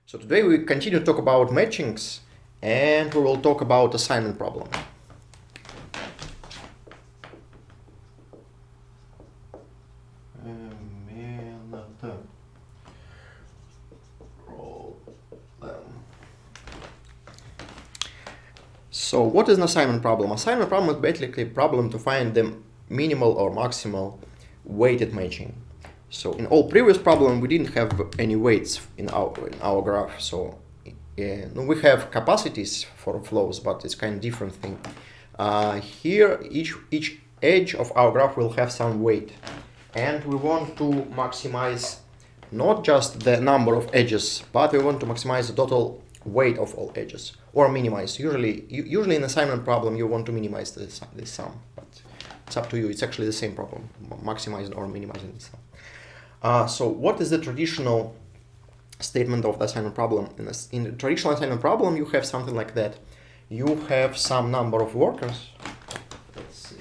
So today we continue to talk about matchings, and we will talk about assignment problem. So what is an assignment problem? Assignment problem is basically a problem to find the minimal or maximal weighted matching. So in all previous problems we didn't have any weights in our graph. So we have capacities for flows, but it's kind of different thing. Here each edge of our graph will have some weight, and we want to maximize not just the number of edges, but we want to maximize the total weight of all edges, or minimize. Usually in assignment problem you want to minimize this sum, but it's up to you. It's actually the same problem, maximizing or minimizing the sum. So what is the traditional statement of the assignment problem? In the traditional assignment problem you have something like that. You have some number of workers. Let's see.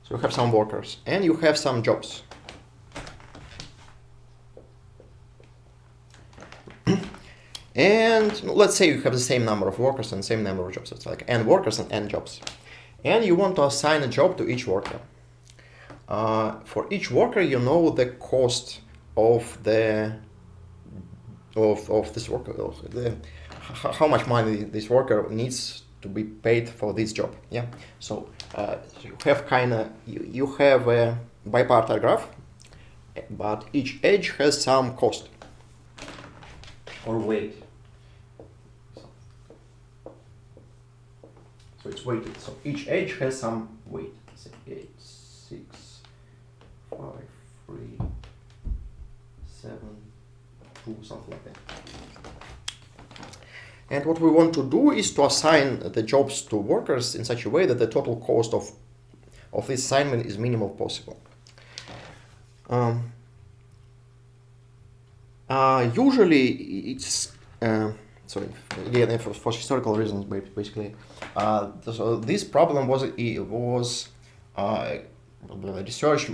So you have some workers and you have some jobs. And let's say you have the same number of workers and same number of jobs. It's like n workers and n jobs. And you want to assign a job to each worker. For each worker, you know the cost of this worker, how much money this worker needs to be paid for this job. Yeah. So you have a bipartite graph, but each edge has some cost or weight. So it's weighted. So each edge has some weight. Say 8, 6, 5, 3, 7, 2, something like that. And what we want to do is to assign the jobs to workers in such a way that the total cost of this assignment is minimal possible. Usually it's sorry, again, for historical reasons, basically. So this problem was researched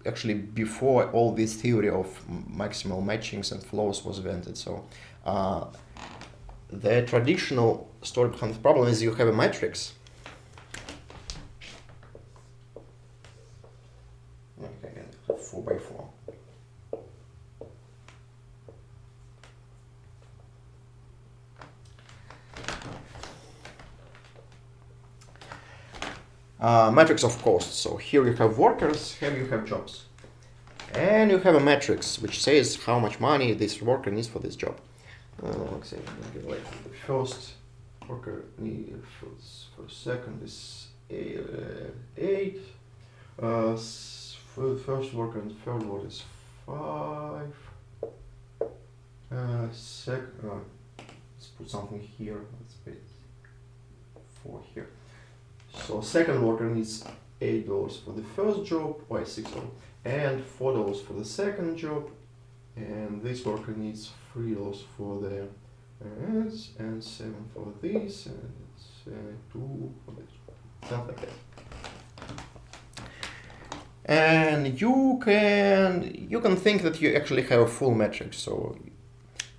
actually before all this theory of maximal matchings and flows was invented. So the traditional story behind the problem is you have a matrix. Okay, 4 by 4. Matrix of costs. So here you have workers, here you have jobs. And you have a matrix which says how much money this worker needs for this job. Let's say the first worker needs for the second is 8. For the first worker and third worker is 5. Second, let's put something here. Let's put 4 here. So second worker needs $8 for the first job, or $6, and $4 for the second job, and this worker needs $3 for the ads, and 7 for this, and 2 for this, something like that. And you can think that you actually have a full matrix. So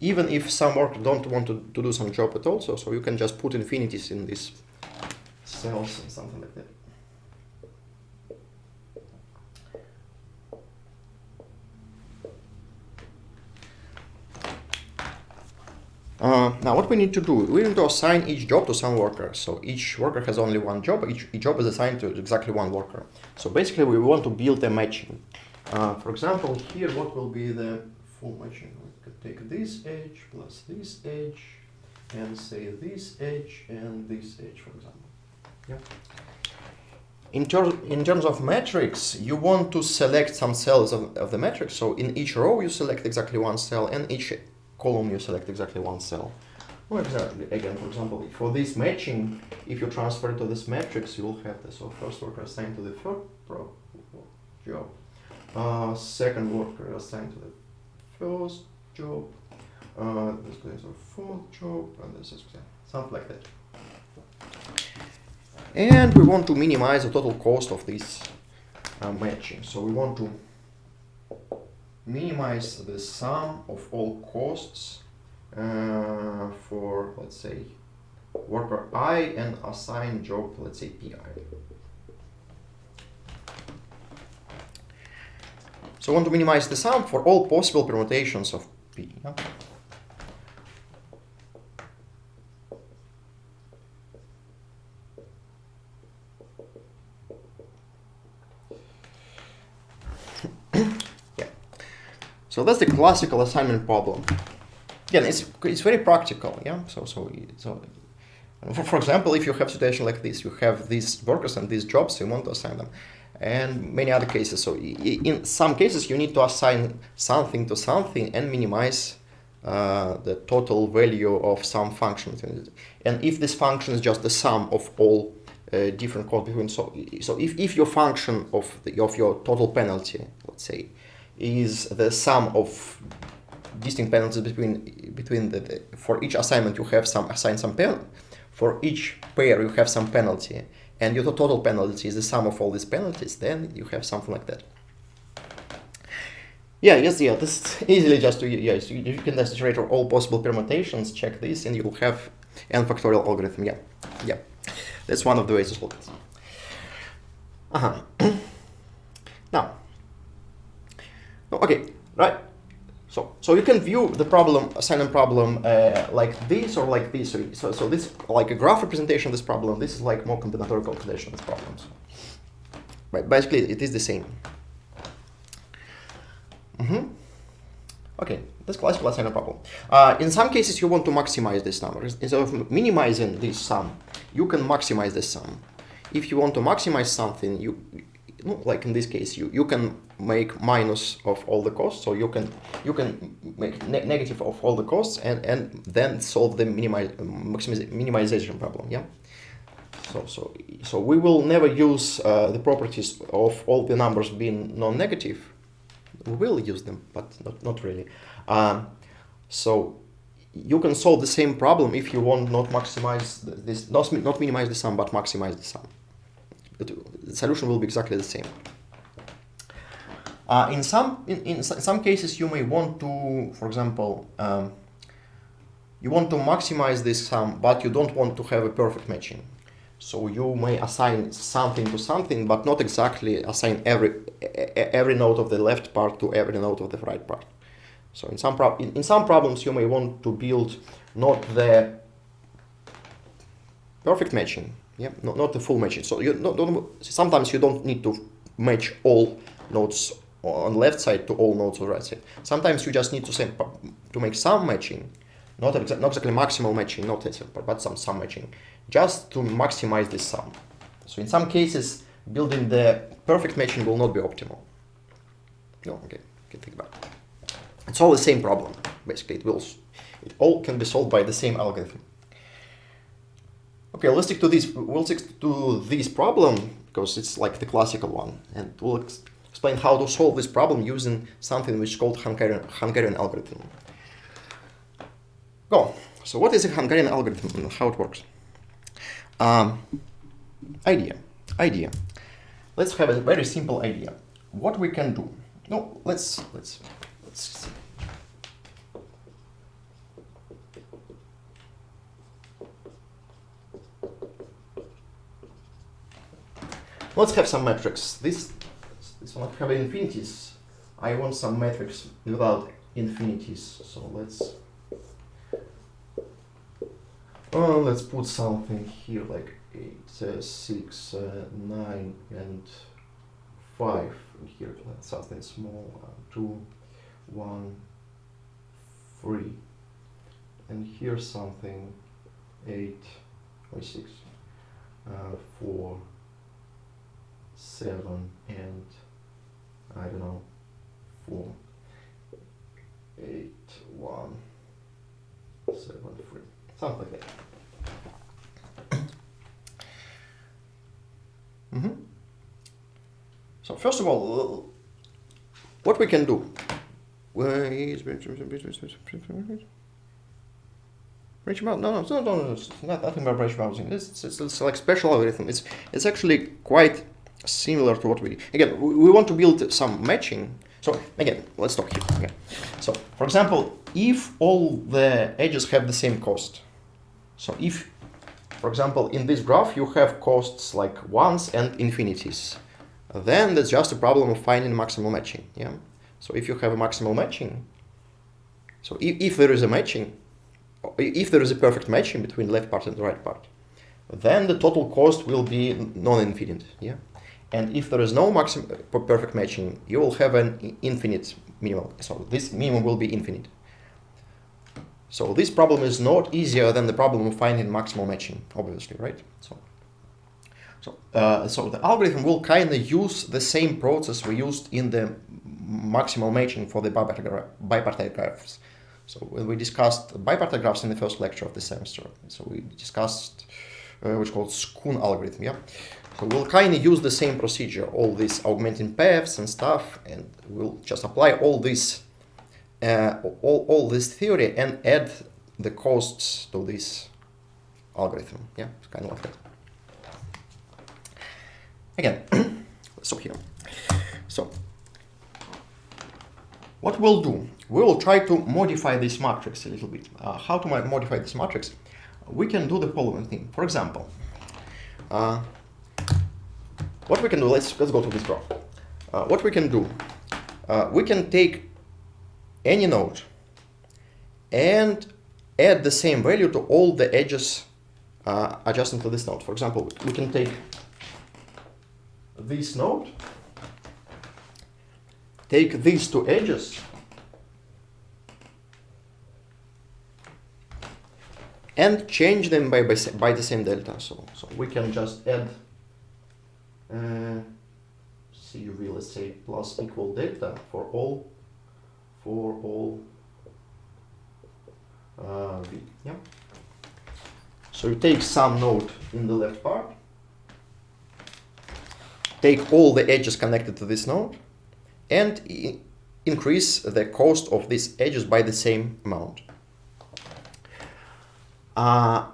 even if some workers don't want to do some job at all, so you can just put infinities in this cells and something like that. Now what we need to do, we need to assign each job to some worker. So each worker has only one job, each job is assigned to exactly one worker. So basically we want to build a matching. For example, here what will be the full matching? We could take this edge plus this edge, and say this edge and this edge, for example. Yeah. In terms of matrix, you want to select some cells of the matrix. So in each row you select exactly one cell, and each column you select exactly one cell. Well, exactly. Again, for example, for this matching, if you transfer to this matrix, you will have this. So first worker assigned to the third job, second worker assigned to the first job, this is a fourth job, and this is something like that. And we want to minimize the total cost of this matching. So we want to minimize the sum of all costs for, let's say, worker I and assign job, let's say, PI. So I want to minimize the sum for all possible permutations of P. Yeah? Yeah. So that's the classical assignment problem. Again, it's very practical. Yeah. So for example, if you have a situation like this, you have these workers and these jobs, you want to assign them, and many other cases. So in some cases, you need to assign something to something and minimize the total value of some function. And if this function is just the sum of all different codes between, so if your function of your total penalty, let's say, is the sum of distinct penalties between the for each assignment you have assign some penalty. For each pair, you have some penalty, and your total penalty is the sum of all these penalties, then you have something like that. This is easily just you can just iterate all possible permutations, check this, and you will have n factorial algorithm. Yeah. That's one of the ways to solve this. Now, okay, right. So you can view the problem, assignment problem, like this or like this. So this like a graph representation of this problem. This is like more combinatorial representation of this problem. But basically, it is the same. Okay, that's classical assignment problem. In some cases, you want to maximize this number. Instead of minimizing this sum, you can maximize this sum. If you want to maximize something, like in this case, you can make minus of all the costs, so you can make negative of all the costs and then solve the minimization problem. Yeah. So we will never use the properties of all the numbers being non-negative. We will use them, but not really. So you can solve the same problem if you want not maximize this, not minimize the sum, but maximize the sum. The solution will be exactly the same. In some cases, you may want to, for example, you want to maximize this sum, but you don't want to have a perfect matching. So you may assign something to something, but not exactly assign every node of the left part to every node of the right part. So in some problems, you may want to build not the perfect matching. Yeah, not the full matching. So sometimes you don't need to match all nodes on the left side to all nodes on the right side. Sometimes you just need to make some matching, not exactly maximal matching, but some matching, just to maximize this sum. So in some cases, building the perfect matching will not be optimal. No, okay, think about it. It's all the same problem. Basically, it all can be solved by the same algorithm. Okay, let's stick to this. We'll stick to this problem because it's like the classical one, and we'll explain how to solve this problem using something which is called Hungarian algorithm. Go. So what is a Hungarian algorithm and how it works? Idea. Let's have a very simple idea. What we can do? No, let's see. Let's have some metrics. This one have infinities. I want some metrics without infinities. So let's put something here like 8, 6, 9, and 5. And here something small. 2, 1, 3, and here something 8 or 6, 4, 7, and I don't know, 4, 8, 1, 7, 3, something like that. So first of all, what we can do? Branch about? No, it's not nothing about branch bouncing. It's like special algorithm. It's actually quite similar to what we again we want to build some matching. So again, let's stop here. Okay. So for example, if all the edges have the same cost, so if, for example, in this graph you have costs like ones and infinities, then that's just a problem of finding maximal matching. Yeah. So if you have a maximal matching, so if there is a matching, if there is a perfect matching between left part and the right part, then the total cost will be non-infinite. Yeah. And if there is no perfect matching, you will have an infinite minimum. So this minimum will be infinite. So this problem is not easier than the problem of finding maximal matching, obviously, right? So the algorithm will kind of use the same process we used in the maximal matching for the bipartite graphs. So when we discussed bipartite graphs in the first lecture of the semester, so we discussed what's called Schoon algorithm, yeah? So we'll kind of use the same procedure, all these augmenting paths and stuff, and we'll just apply all this all this theory and add the costs to this algorithm. Yeah, it's kind of like that. Again, so here. So what we'll do, we will try to modify this matrix a little bit. How to modify this matrix? We can do the following thing. For example, what we can do, let's go to this graph. What we can do, we can take any node and add the same value to all the edges adjacent to this node. For example, we can take this node, take these two edges, and change them by the same delta. So we can just add CUV, let's say, plus equal delta for all V. Yeah. So you take some node in the left part, take all the edges connected to this node, and increase the cost of these edges by the same amount. An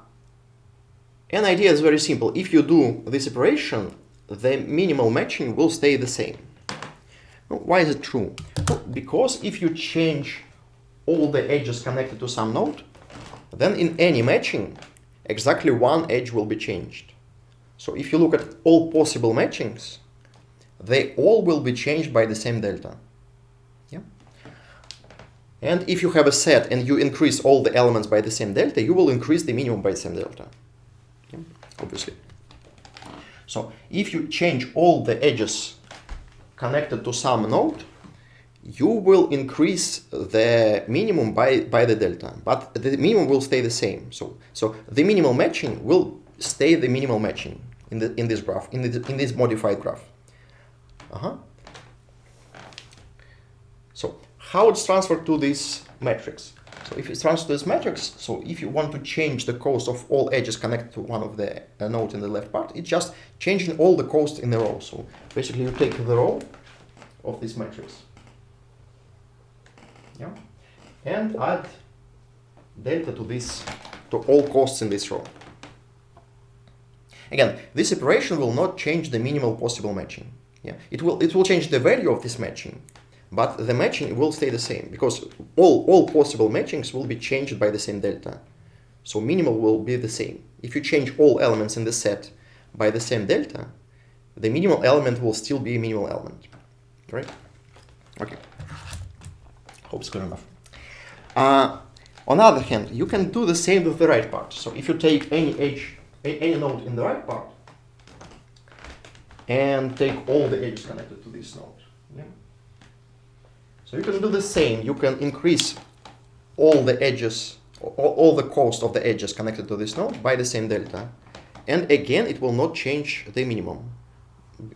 idea is very simple. If you do this operation, the minimal matching will stay the same. Why is it true? Because if you change all the edges connected to some node, then in any matching, exactly one edge will be changed. So if you look at all possible matchings, they all will be changed by the same delta. Yeah? And if you have a set and you increase all the elements by the same delta, you will increase the minimum by the same delta. Yeah? Obviously. So if you change all the edges connected to some node, you will increase the minimum by the delta, but the minimum will stay the same. So the minimal matching will stay the minimal matching in this graph, in this modified graph. So how it's transferred to this matrix? So if it's transferred to this matrix, so if you want to change the cost of all edges connected to one of the nodes in the left part, it's just changing all the cost in the row. So basically you take the row of this matrix, yeah, and add delta to all costs in this row. Again, this operation will not change the minimal possible matching. Yeah, it will change the value of this matching, but the matching will stay the same because all possible matchings will be changed by the same delta. So minimal will be the same. If you change all elements in the set by the same delta, the minimal element will still be a minimal element. Right? Okay. Hope it's clear enough. On the other hand, you can do the same with the right part. So if you take any edge, any node in the right part, and take all the edges connected to this node. Yeah. So you can do the same. You can increase all the edges, all the cost of the edges connected to this node by the same delta. And again, it will not change the minimum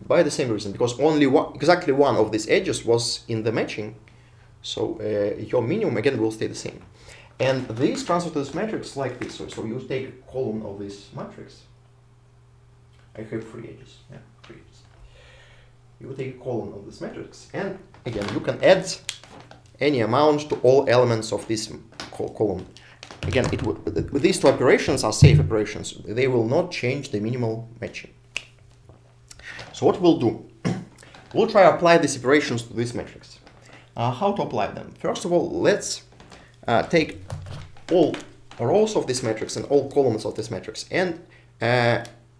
by the same reason, because only exactly one of these edges was in the matching. So your minimum again will stay the same. And this transfer to this matrix like this. So you take a column of this matrix. I have 3 edges. Yeah, 3 edges. You take a column of this matrix, and again you can add any amount to all elements of this column. Again, these two operations are safe operations. They will not change the minimal matching. So what we'll do, we'll try to apply these operations to this matrix. How to apply them? First of all, let's take all rows of this matrix and all columns of this matrix and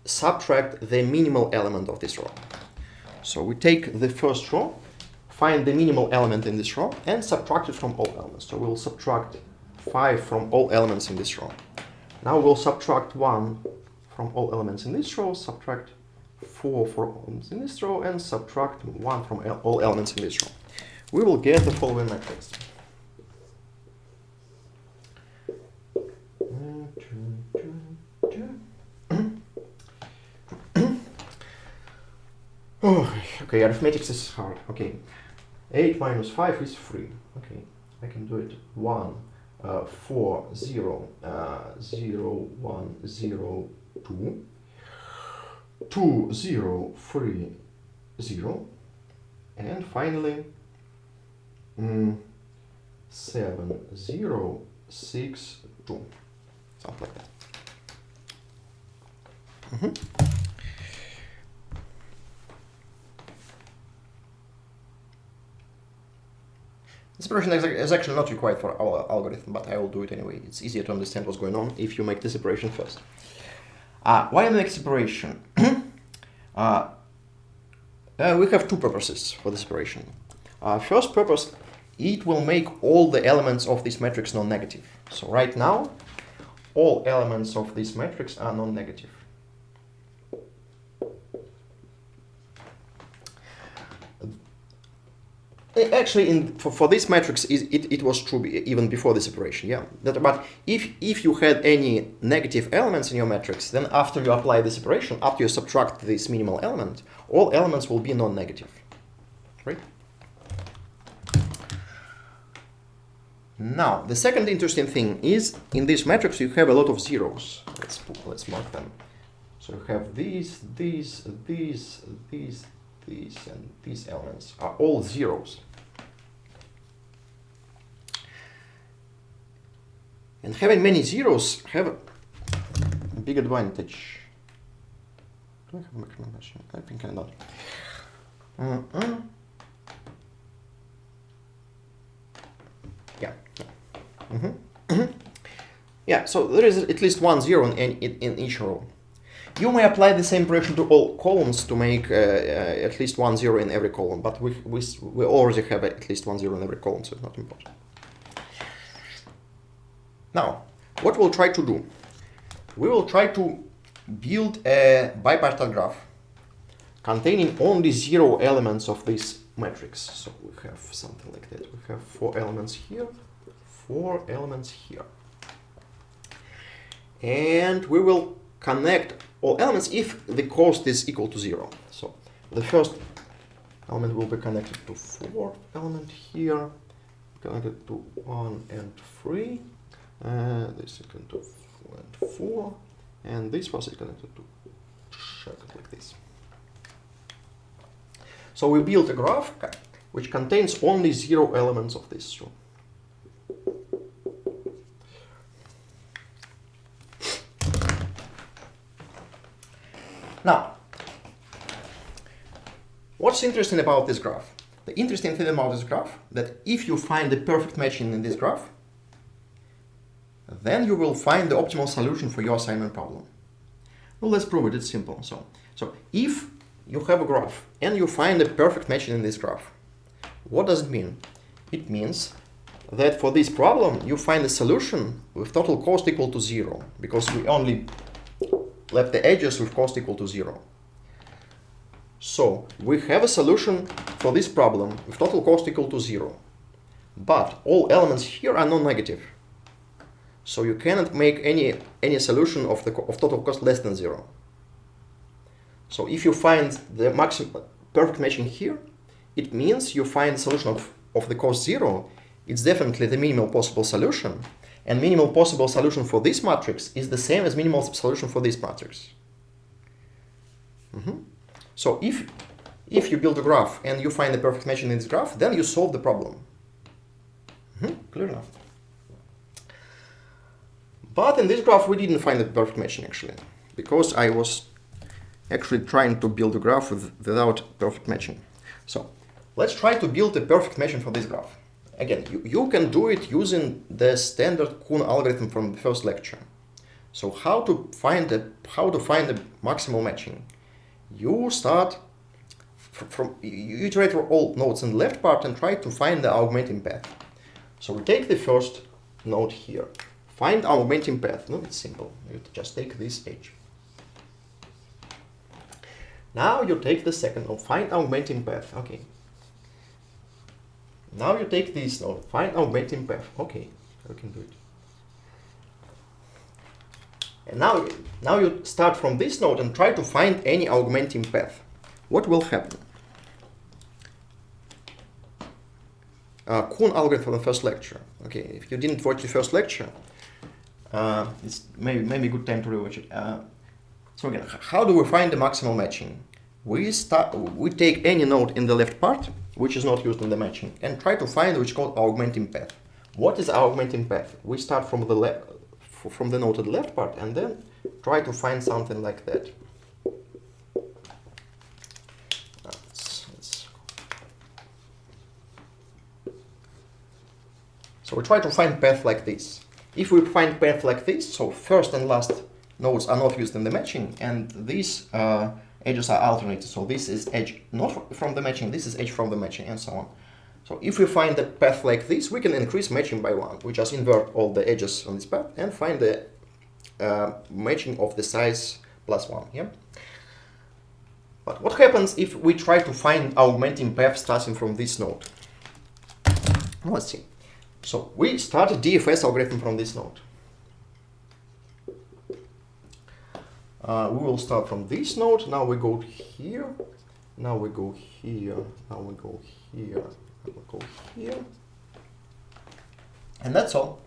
subtract the minimal element of this row. So we take the first row, find the minimal element in this row, and subtract it from all elements. So we'll subtract 5 from all elements in this row. Now we'll subtract 1 from all elements in this row, subtract 4 from all elements in this row, and subtract 1 from all elements in this row. We will get the following matrix. Oh, okay, arithmetic is hard. Okay, 8 minus 5 is 3. Okay, I can do it. 1, 4, 0, 0, 1, 0, 2, 2, 0, 3, 0, and finally 7, 0, 6, 2. Something like that. This operation is actually not required for our algorithm, but I will do it anyway. It's easier to understand what's going on if you make this operation first. Why make this operation? We have two purposes for this operation. First purpose, it will make all the elements of this matrix non-negative. So right now, all elements of this matrix are non-negative. Actually, for this matrix, it was true even before this operation, yeah. But if you had any negative elements in your matrix, then after you apply this operation, after you subtract this minimal element, all elements will be non-negative, right? Now, the second interesting thing is, in this matrix, you have a lot of zeros. Let's mark them. So you have these, and these elements are all zeros. And having many zeros have a big advantage. Do I have a recommendation? I think I don't. Yeah. Yeah, so there is at least 1 0 in each row. You may apply the same operation to all columns to make at least 1 0 in every column, but we already have at least 1 0 in every column, so it's not important. Now, what we'll try to do? We will try to build a bipartite graph containing only 0 elements of this matrix. So we have something like that. We have 4 elements here, 4 elements here. And we will connect all elements if the cost is equal to 0. So the first element will be connected to 4 element here, connected to 1 and 3. This is connected to 4 and 4, and this was connected to like this. So we built a graph which contains only 0 elements of this row. Now, what's interesting about this graph? The interesting thing about this graph, that if you find the perfect matching in this graph, then you will find the optimal solution for your assignment problem. Well, let's prove it. It's simple. So if you have a graph and you find a perfect matching in this graph, what does it mean? It means that for this problem, you find a solution with total cost equal to 0, because we only left the edges with cost equal to 0. So we have a solution for this problem with total cost equal to 0, but all elements here are non-negative. So you cannot make any solution of total cost less than 0. So if you find the maximum perfect matching here, it means you find the solution of the cost 0. It's definitely the minimal possible solution. And minimal possible solution for this matrix is the same as minimal solution for this matrix. So if you build a graph and you find the perfect matching in this graph, then you solve the problem. Clear enough. But in this graph, we didn't find the perfect matching, actually, because I was actually trying to build a graph without perfect matching. So let's try to build a perfect matching for this graph. Again, you can do it using the standard Kuhn algorithm from the first lecture. So how to find the maximal matching? You start you iterate for all nodes in the left part and try to find the augmenting path. So we take the first node here. Find augmenting path. No, it's simple. You just take this edge. Now you take the second node. Find augmenting path. Okay. Now you take this node. Find augmenting path. Okay, you can do it. And now you start from this node and try to find any augmenting path. What will happen? Kuhn algorithm for the first lecture. Okay, if you didn't watch the first lecture, it's maybe a good time to rewatch it. So again, how do we find the maximal matching? We take any node in the left part, which is not used in the matching, and try to find which is called augmenting path. What is augmenting path? We start from the left, from the node to the left part, and then try to find something like that. So we try to find path like this. If we find path like this, so first and last nodes are not used in the matching, and these edges are alternated. So this is edge not from the matching, this is edge from the matching, and so on. So if we find a path like this, we can increase matching by 1. We just invert all the edges on this path and find the matching of the size +1. Yeah. But what happens if we try to find augmenting path starting from this node? Let's see. So we start a DFS algorithm from this node. We will start from this node. Now we go here. Now we go here. Now we go here. Now we go here. And that's all.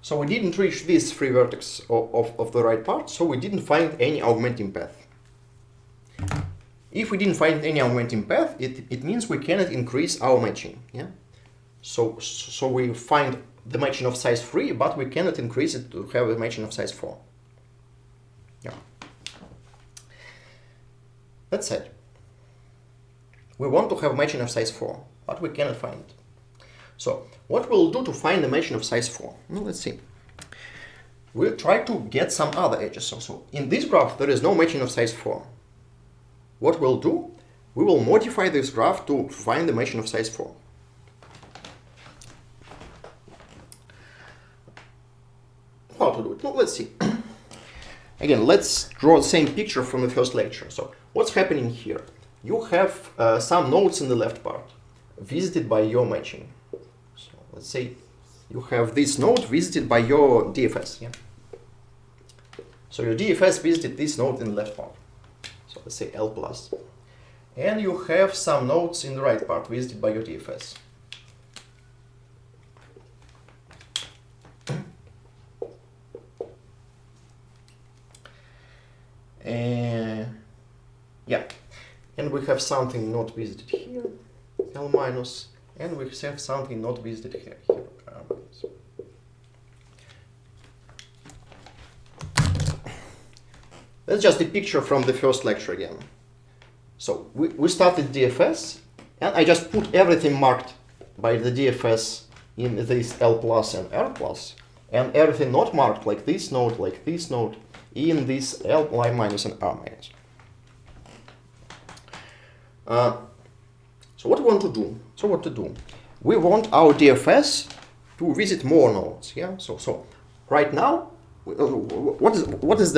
So we didn't reach this 3 vertex of the right part, so we didn't find any augmenting path. If we didn't find any augmenting path, it means we cannot increase our matching. Yeah. So we find the matching of size 3, but we cannot increase it to have a matching of size 4. Yeah. That's it. We want to have a matching of size 4, but we cannot find it. So what we'll do to find the matching of size 4? Well, let's see. We'll try to get some other edges. So in this graph, there is no matching of size 4. What we'll do, we will modify this graph to find the matching of size 4. How to do it? Well, let's see. Again, let's draw the same picture from the first lecture. So what's happening here? You have some nodes in the left part visited by your matching. So let's say you have this node visited by your DFS. Yeah. So your DFS visited this node in the left part. So let's say L plus. And you have some nodes in the right part visited by your DFS. Yeah, and we have something not visited here, L minus, and we have something not visited here, R minus. That's just a picture from the first lecture again. So we started DFS, and I just put everything marked by the DFS in this L plus and R plus, and everything not marked, like this node, in this L minus and R minus. So what we want to do? We want our DFS to visit more nodes. Yeah. So right now, what is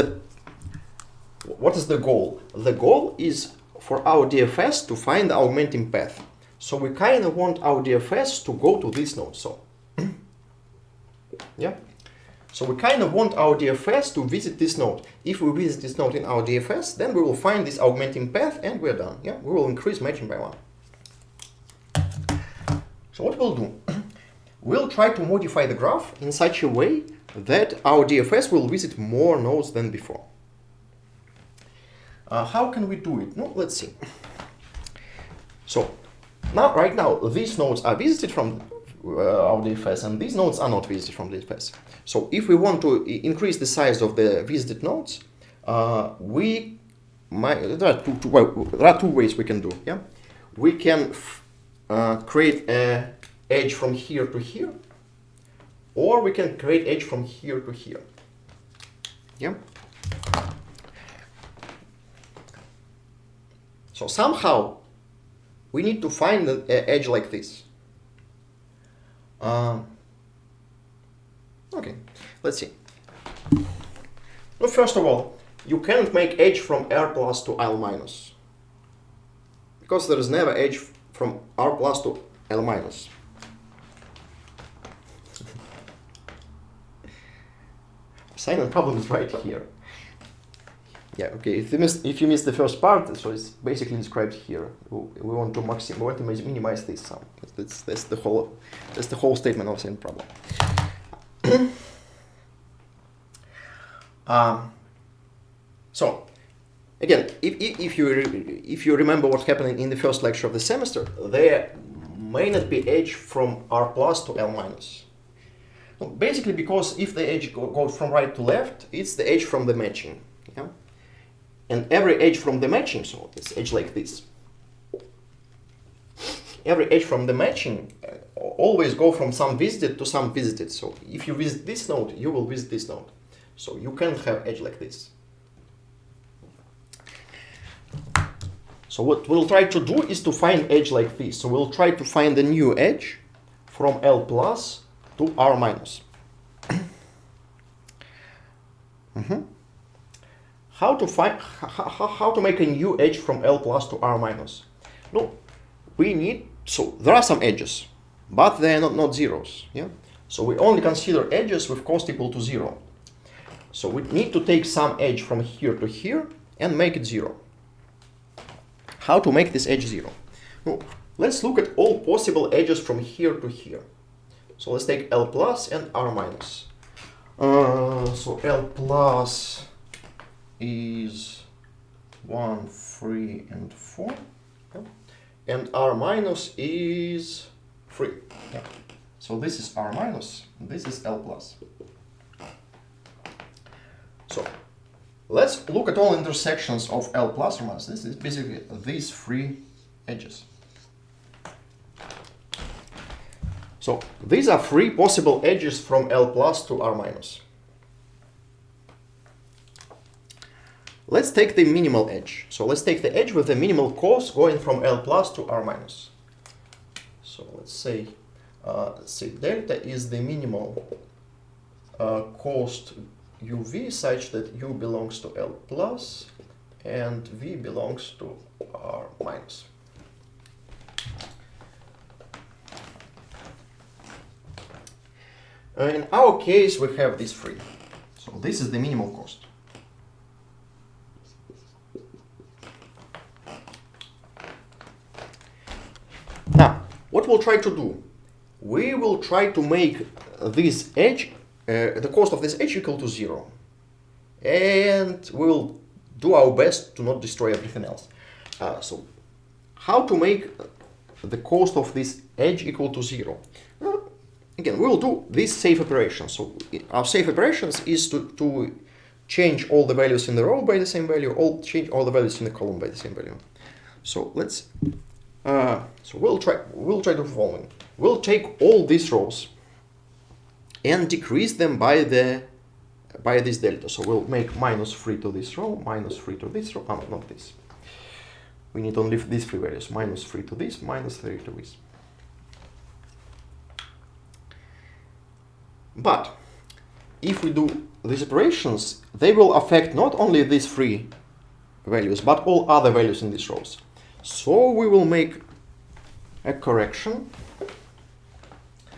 the goal? The goal is for our DFS to find the augmenting path. So we kind of want our DFS to go to this node. So yeah. So we kind of want our DFS to visit this node. If we visit this node in our DFS, then we will find this augmenting path and we're done. Yeah, we will increase matching by 1. So what we'll do, we'll try to modify the graph in such a way that our DFS will visit more nodes than before. How can we do it? No, let's see. So right now, these nodes are visited from our DFS, and these nodes are not visited from DFS. So if we want to increase the size of the visited nodes, we there are two ways we can do. Yeah, we can create a edge from here to here, or we can create edge from here to here. Yeah. So somehow we need to find an edge like this. Okay, let's see. Well, first of all, you can't make edge from R plus to L minus, because there is never edge from R plus to L minus. Assignment problem is right here. Yeah, okay, if you missed the first part, so it's basically described here. We want to minimize this sum. That's the whole statement of the problem. So again, if you remember what happened in the first lecture of the semester, there may not be edge from R plus to L minus. Basically, because if the edge goes from right to left, it's the edge from the matching. Yeah? And every edge from the matching, so it's edge like this. Every edge from the matching always go from some visited to some visited. So if you visit this node, you will visit this node. So you can't have edge like this. So what we'll try to do is to find edge like this. So we'll try to find a new edge from L plus to R minus. How to make a new edge from L plus to R minus? No, so there are some edges, but they are not zeros. Yeah. So we only consider edges with cost equal to 0. So we need to take some edge from here to here and make it 0. How to make this edge 0? Well, let's look at all possible edges from here to here. So let's take L plus and R minus. So L plus is 1, 3, and 4. Okay. And R minus is 3. Yeah. So this is R minus, this is L plus. So let's look at all intersections of L plus or minus. This is basically these 3 edges. So these are 3 possible edges from L plus to R minus. Let's take the minimal edge. So let's take the edge with the minimal cost going from L plus to R minus. So let's say delta is the minimal cost UV such that U belongs to L plus and V belongs to R minus. In our case, we have these 3. So this is the minimal cost. Now, what we'll try to do? We will try to make this edge, the cost of this edge equal to 0. And we will do our best to not destroy everything else. So, how to make the cost of this edge equal to 0? Again, we will do this safe operation. So our safe operations is to change all the values in the row by the same value, change all the values in the column by the same value. So let's we'll try the following. We'll take all these rows and decrease them by this delta. So we'll make -3 to this row, -3 to this row. Oh, not this. We need only these 3 values: -3 to this, -3 to this. But if we do these operations, they will affect not only these 3 values, but all other values in these rows. So we will make a correction.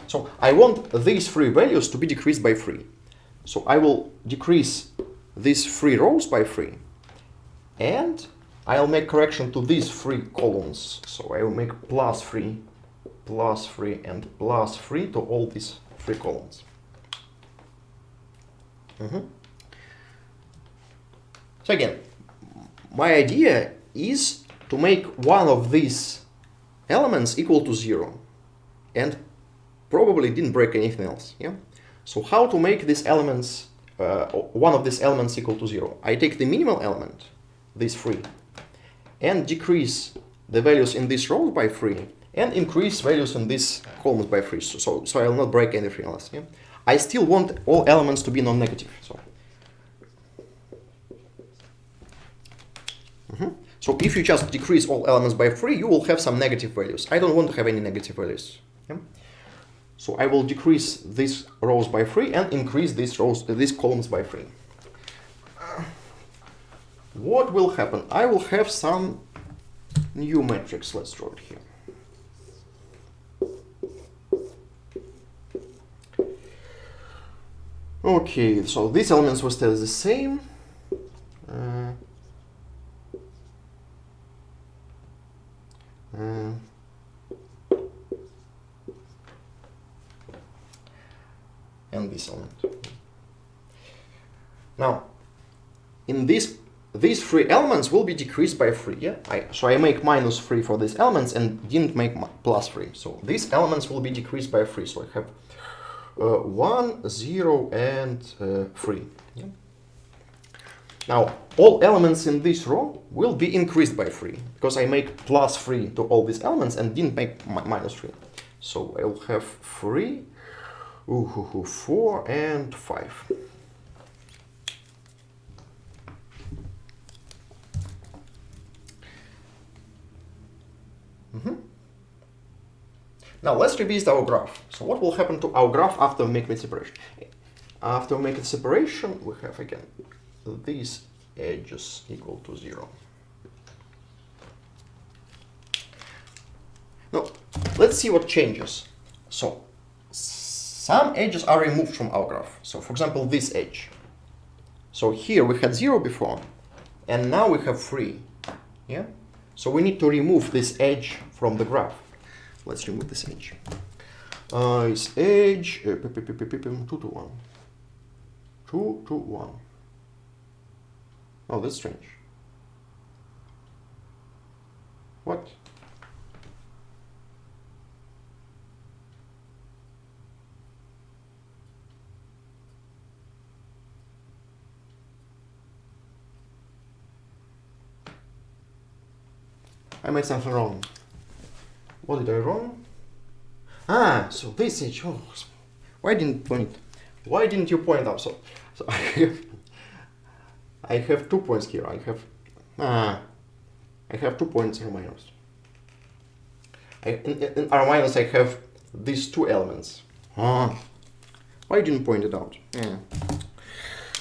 So I want these 3 values to be decreased by 3. So I will decrease these 3 rows by 3. And I'll make correction to these 3 columns. So I will make +3, +3, and +3 to all these 3 columns. So again, my idea is to make one of these elements equal to 0 and probably didn't break anything else. Yeah. So how to make these elements, one of these elements equal to 0? I take the minimal element this 3, and decrease the values in this row by 3, and increase values in this columns by 3. So I will not break anything else. Yeah? I still want all elements to be non-negative. So if you just decrease all elements by 3, you will have some negative values. I don't want to have any negative values. Yeah? So I will decrease these rows by 3 and increase these columns by 3. What will happen? I will have some new matrix. Let's draw it here. Okay, so these elements will stay the same. And this element. Now, in these 3 elements will be decreased by 3. Yeah, so I make minus 3 for these elements and didn't make plus 3. So these elements will be decreased by 3. So I have 1, 0, and 3. Yeah. Now, all elements in this row will be increased by 3 because I make plus 3 to all these elements and didn't make minus 3. So I will have 3, 4, and 5. Now let's revisit our graph. So what will happen to our graph after we make the separation? After we make the separation, we have again these edges equal to 0. Now let's see what changes. So some edges are removed from our graph. So for example, this edge. So here we had 0 before, and now we have 3. Yeah. So we need to remove this edge from the graph. Let's remove this edge. Is edge 2 to 1. 2 to 1. Oh, that's strange. What? I made something wrong. What did I wrong? Ah, so this edge. Oh, why didn't you point out? So I have 2 points here. I have 2 points R minus. In R minus I have these 2 elements. Why didn't point it out? Yeah.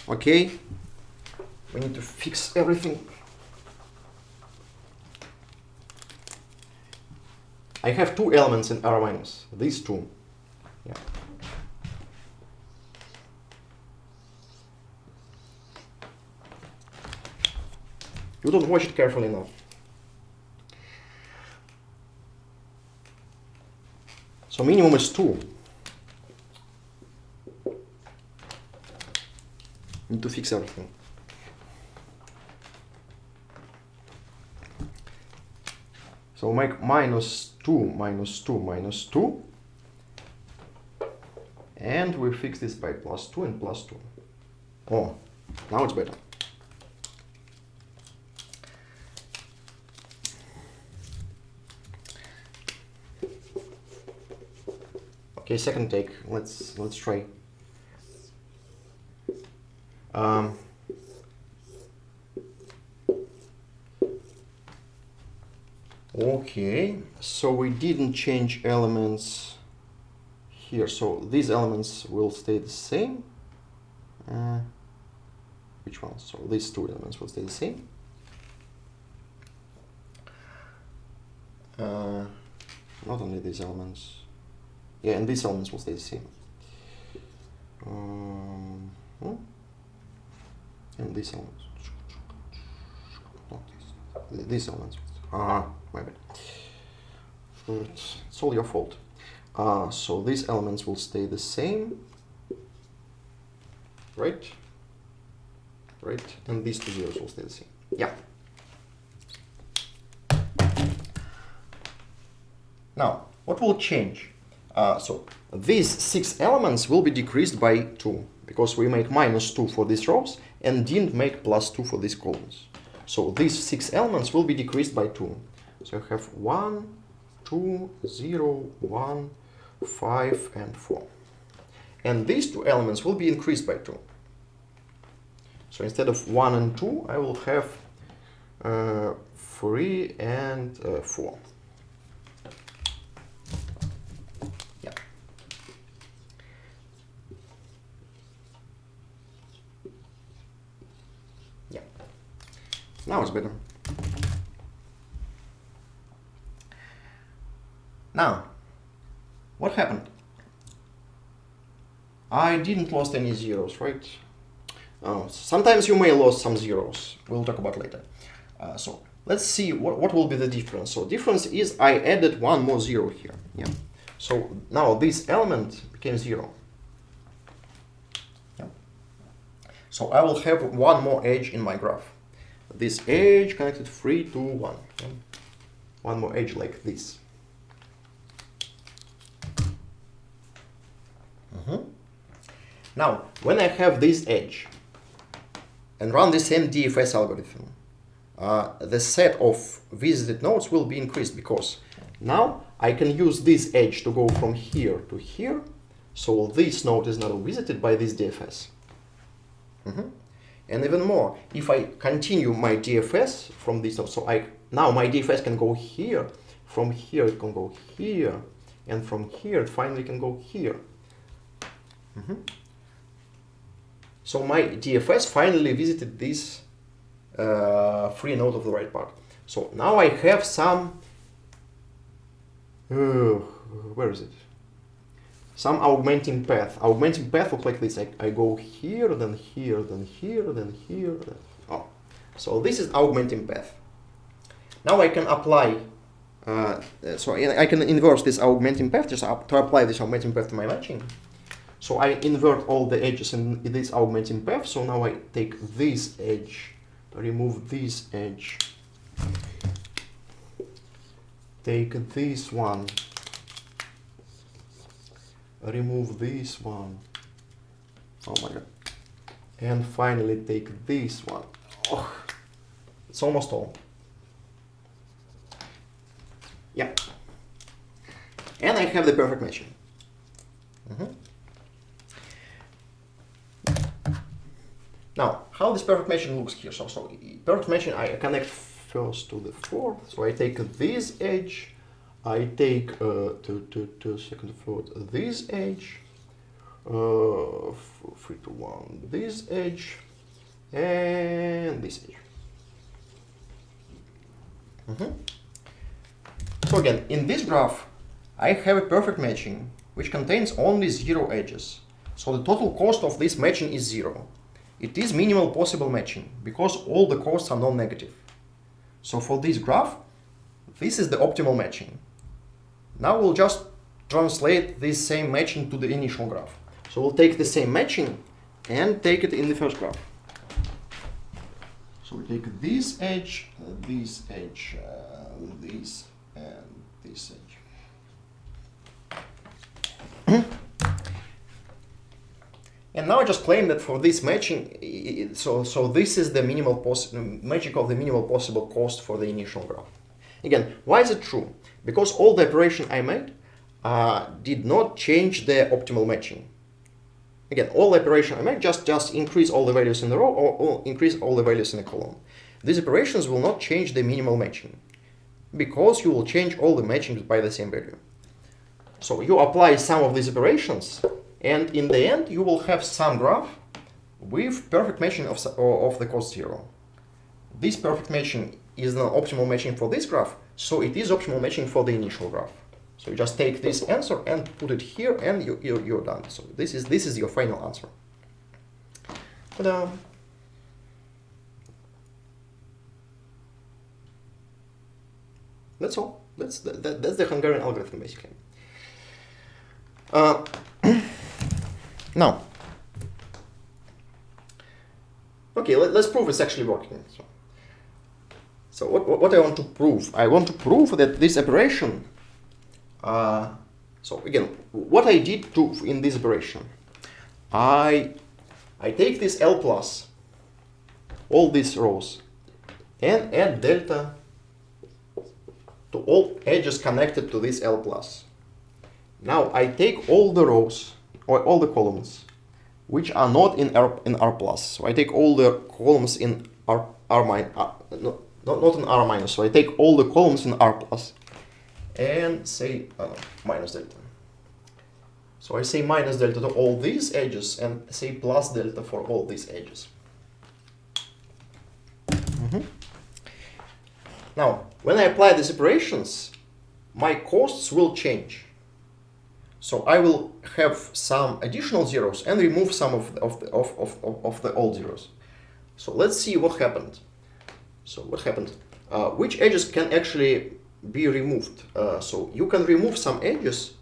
Okay. We need to fix everything. I have 2 elements in R minus, these 2. Yeah. You don't watch it carefully enough. So minimum is 2. Need to fix everything. So make minus 2, minus 2, minus 2. And we fix this by plus 2 and plus 2. Oh, now it's better. Okay, second take. Let's try. Okay, so we didn't change elements here, so these elements will stay the same. Which ones? So these 2 elements will stay the same. Not only these elements. Yeah, and these elements will stay the same. And these elements. Not these. These elements. My bad. It's all your fault. So these elements will stay the same. Right? Right? And these 2 zeros will stay the same. Yeah. Now, what will change? So these 6 elements will be decreased by 2 because we make minus 2 for these rows and didn't make plus 2 for these columns. So these 6 elements will be decreased by 2. So I have 1, 2, 0, 1, 5, and 4. And these 2 elements will be increased by 2. So instead of 1 and 2, I will have 3 and 4. Yeah. Yeah. Now it's better. Now, what happened? I didn't lose any zeros, right? Sometimes you may lose some zeros. We'll talk about later. So let's see what will be the difference. So difference is I added 1 more 0 here. Yeah. So now this element became 0. Yeah. So I will have 1 more edge in my graph. This edge connected 3 to 1. Yeah. 1 more edge like this. Now, when I have this edge and run the same DFS algorithm, the set of visited nodes will be increased because now I can use this edge to go from here to here. So this node is now visited by this DFS. And even more, if I continue my DFS from this node, so now my DFS can go here, from here it can go here, and from here it finally can go here. So my DFS finally visited this free node of the right part. So now I have some, where is it? Some augmenting path. Augmenting path looks like this. I go here, then here, then here, then here. Oh, so this is augmenting path. Now I can apply, so I can invert this augmenting path just to apply this augmenting path to my matching. So I invert all the edges in this augmenting path. So now I take this edge, remove this edge, take this one, remove this one. Oh my god. And finally take this one. Oh, it's almost all. Yeah. And I have the perfect matching. Now, how this perfect matching looks here? So perfect matching, I connect first to the 4th. So I take this edge, I take to second, 4th this edge, 3 to 1 this edge, and this edge. So again, in this graph, I have a perfect matching which contains only 0 edges. So the total cost of this matching is 0. It is minimal possible matching because all the costs are non-negative. So for this graph, this is the optimal matching. Now we'll just translate this same matching to the initial graph. So we'll take the same matching and take it in the first graph. So we take this edge, this edge, this, and this edge. And now I just claim that for this matching, so this is the matching of the minimal possible cost for the initial graph. Again, why is it true? Because all the operation I made did not change the optimal matching. Again, all the operation I made just increase all the values in the row or increase all the values in the column. These operations will not change the minimal matching because you will change all the matchings by the same value. So you apply some of these operations, and in the end, you will have some graph with perfect matching of the cost 0. This perfect matching is the optimal matching for this graph, so it is optimal matching for the initial graph. So you just take this answer and put it here, and you're done. So this is your final answer. Ta-da! That's all. That's the Hungarian algorithm, basically. Now, okay, let's prove it's actually working. So what I want to prove? I want to prove that this operation. So again, what I did in this operation, I take this L plus, all these rows, and add delta to all edges connected to this L plus. Now I take all the rows or all the columns which are not in R plus. So I take all the columns in not in R minus. So I take all the columns in R plus and say minus delta. So I say minus delta to all these edges and say plus delta for all these edges. Now, when I apply these operations, my costs will change. So I will have some additional zeros and remove some of the old zeros. So let's see what happened. So what happened? Which edges can actually be removed? So you can remove some edges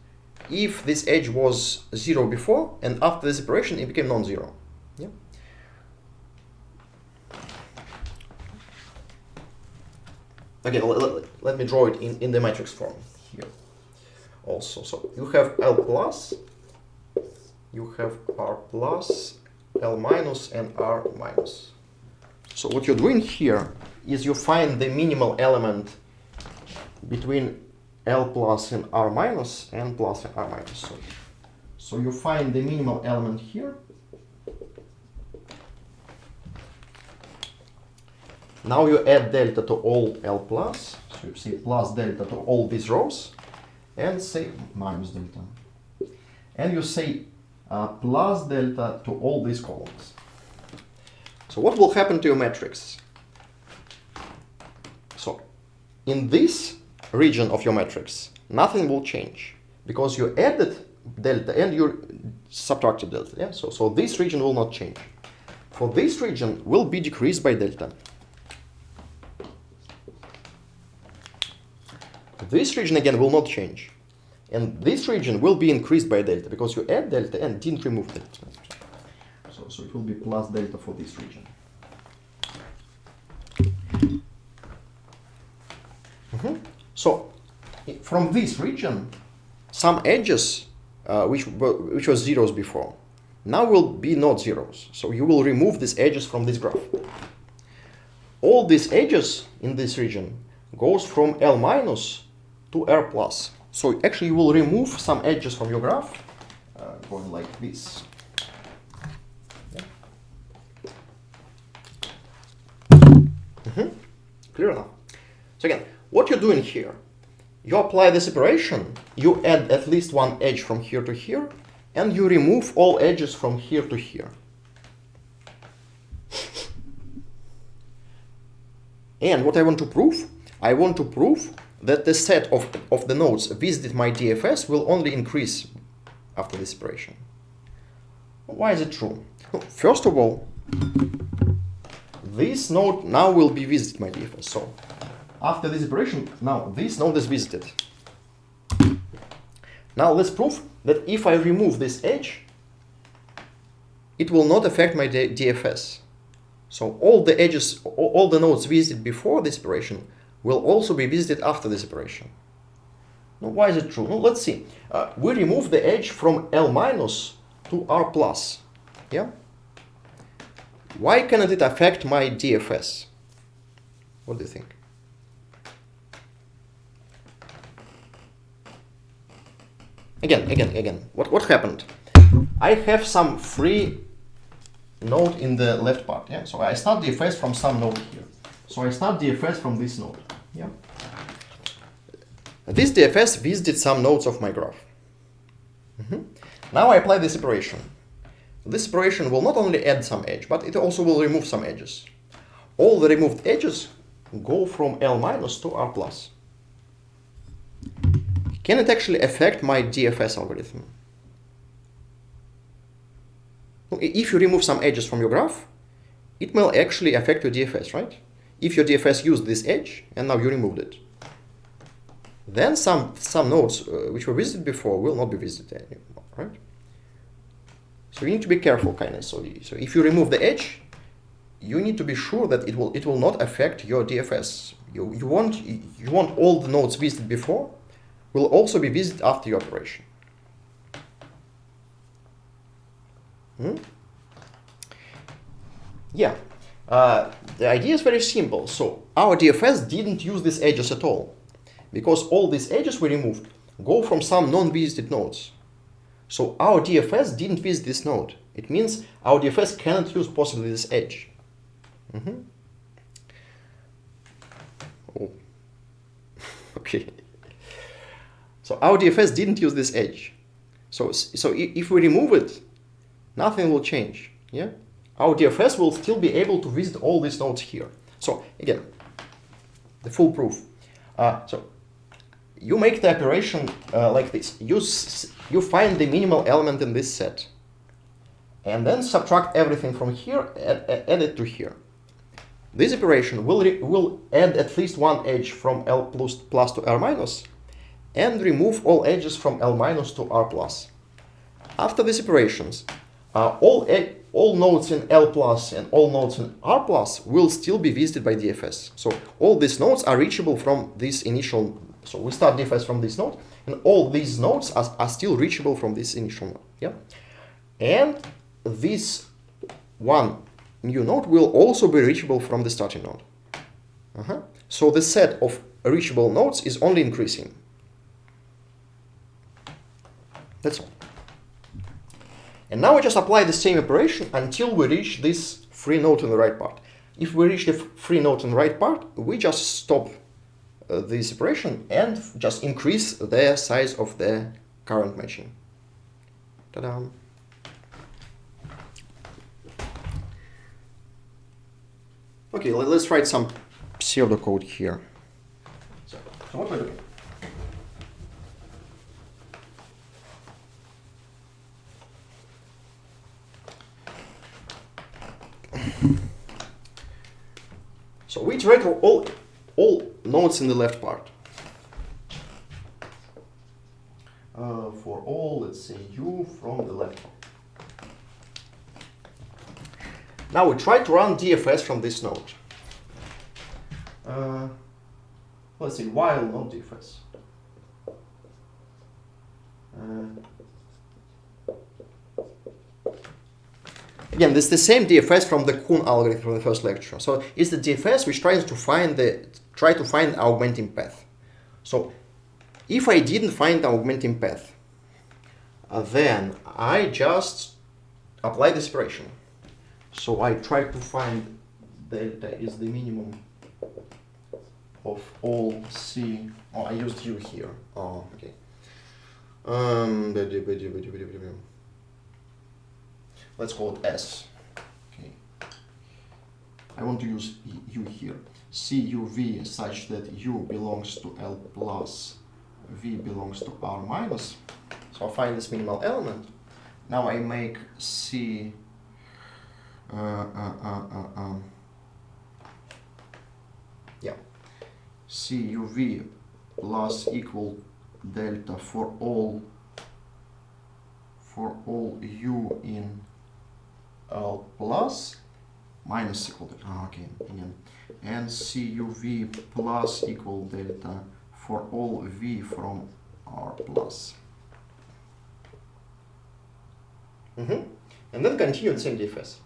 if this edge was 0 before, and after this operation it became non-zero. Yeah. Again, let me draw it in the matrix form here also. So you have L plus, you have R plus, L minus, and R minus. So what you're doing here is you find the minimal element between L plus and R minus and plus and R minus. So you find the minimal element here. Now you add delta to all L plus, so you say plus delta to all these rows, and say minus delta. And you say plus delta to all these columns. So what will happen to your matrix? So in this region of your matrix, nothing will change because you added delta and you subtracted delta. Yeah? So this region will not change. For this region will be decreased by delta. This region again will not change. And this region will be increased by delta because you add delta and didn't remove delta. So it will be plus delta for this region. So from this region, some edges which were zeros before, now will be not zeros. So you will remove these edges from this graph. All these edges in this region goes from L minus to R plus. So actually you will remove some edges from your graph going like this. Yeah. Clear enough? So again, what you're doing here, you apply this operation, you add at least one edge from here to here, and you remove all edges from here to here. And what I want to prove that the set of the nodes visited my DFS will only increase after this operation. Why is it true? Well, first of all, this node now will be visited my DFS. So after this operation, now this node is visited. Now let's prove that if I remove this edge, it will not affect my DFS. So all the edges, all the nodes visited before this operation will also be visited after this operation. Now, why is it true? Well, let's see. We remove the edge from L minus to R plus. Yeah. Why cannot it affect my DFS? What do you think? Again. What happened? I have some free node in the left part. Yeah. So I start DFS from some node here. So I start DFS from this node. Yeah. This DFS visited some nodes of my graph. Now I apply this operation. This operation will not only add some edge, but it also will remove some edges. All the removed edges go from L minus to R plus. Can it actually affect my DFS algorithm? If you remove some edges from your graph, it will actually affect your DFS, right? If your DFS used this edge and now you removed it, then some nodes which were visited before will not be visited anymore, right? So you need to be careful, kind of. So if you remove the edge, you need to be sure that it will not affect your DFS. You want all the nodes visited before will also be visited after your operation. Yeah. The idea is very simple. So our DFS didn't use these edges at all, because all these edges we removed go from some non-visited nodes. So our DFS didn't visit this node. It means our DFS cannot use possibly this edge. Oh. Okay. So our DFS didn't use this edge. So if we remove it, nothing will change. Yeah. Our DFS will still be able to visit all these nodes here. So again, the full proof. So you make the operation like this. You find the minimal element in this set, and then subtract everything from here and add it to here. This operation will add at least one edge from L plus to R minus, and remove all edges from L minus to R plus. After these operations, all nodes in L plus and all nodes in R plus will still be visited by DFS. So all these nodes are reachable from this initial. So we start DFS from this node, and all these nodes are still reachable from this initial node. Yeah, and this one new node will also be reachable from the starting node. So the set of reachable nodes is only increasing. That's all. And now we just apply the same operation until we reach this free node in the right part. If we reach the free node in the right part, we just stop this operation and just increase the size of the current matching. Ta-da! Okay, let's write some pseudocode here. So what we're doing? So we iterate for all nodes in the left part. For all, let's say u from the left. Now we try to run DFS from this node. Let's say while not DFS. Again, this is the same DFS from the Kuhn algorithm from the first lecture. So it's the DFS which tries to find augmenting path. So if I didn't find the augmenting path, then I just apply this operation. So I try to find delta is the minimum of all C. Oh, I used U here. Oh, okay. Let's call it S. Okay. I want to use U here. CUV such that U belongs to L plus, V belongs to R minus. So I'll find this minimal element. Now I make C yeah, CUV plus equal delta for all U in L plus minus equal delta. Okay, again, and CUV plus equal delta for all V from R plus. And then continue the same DFS.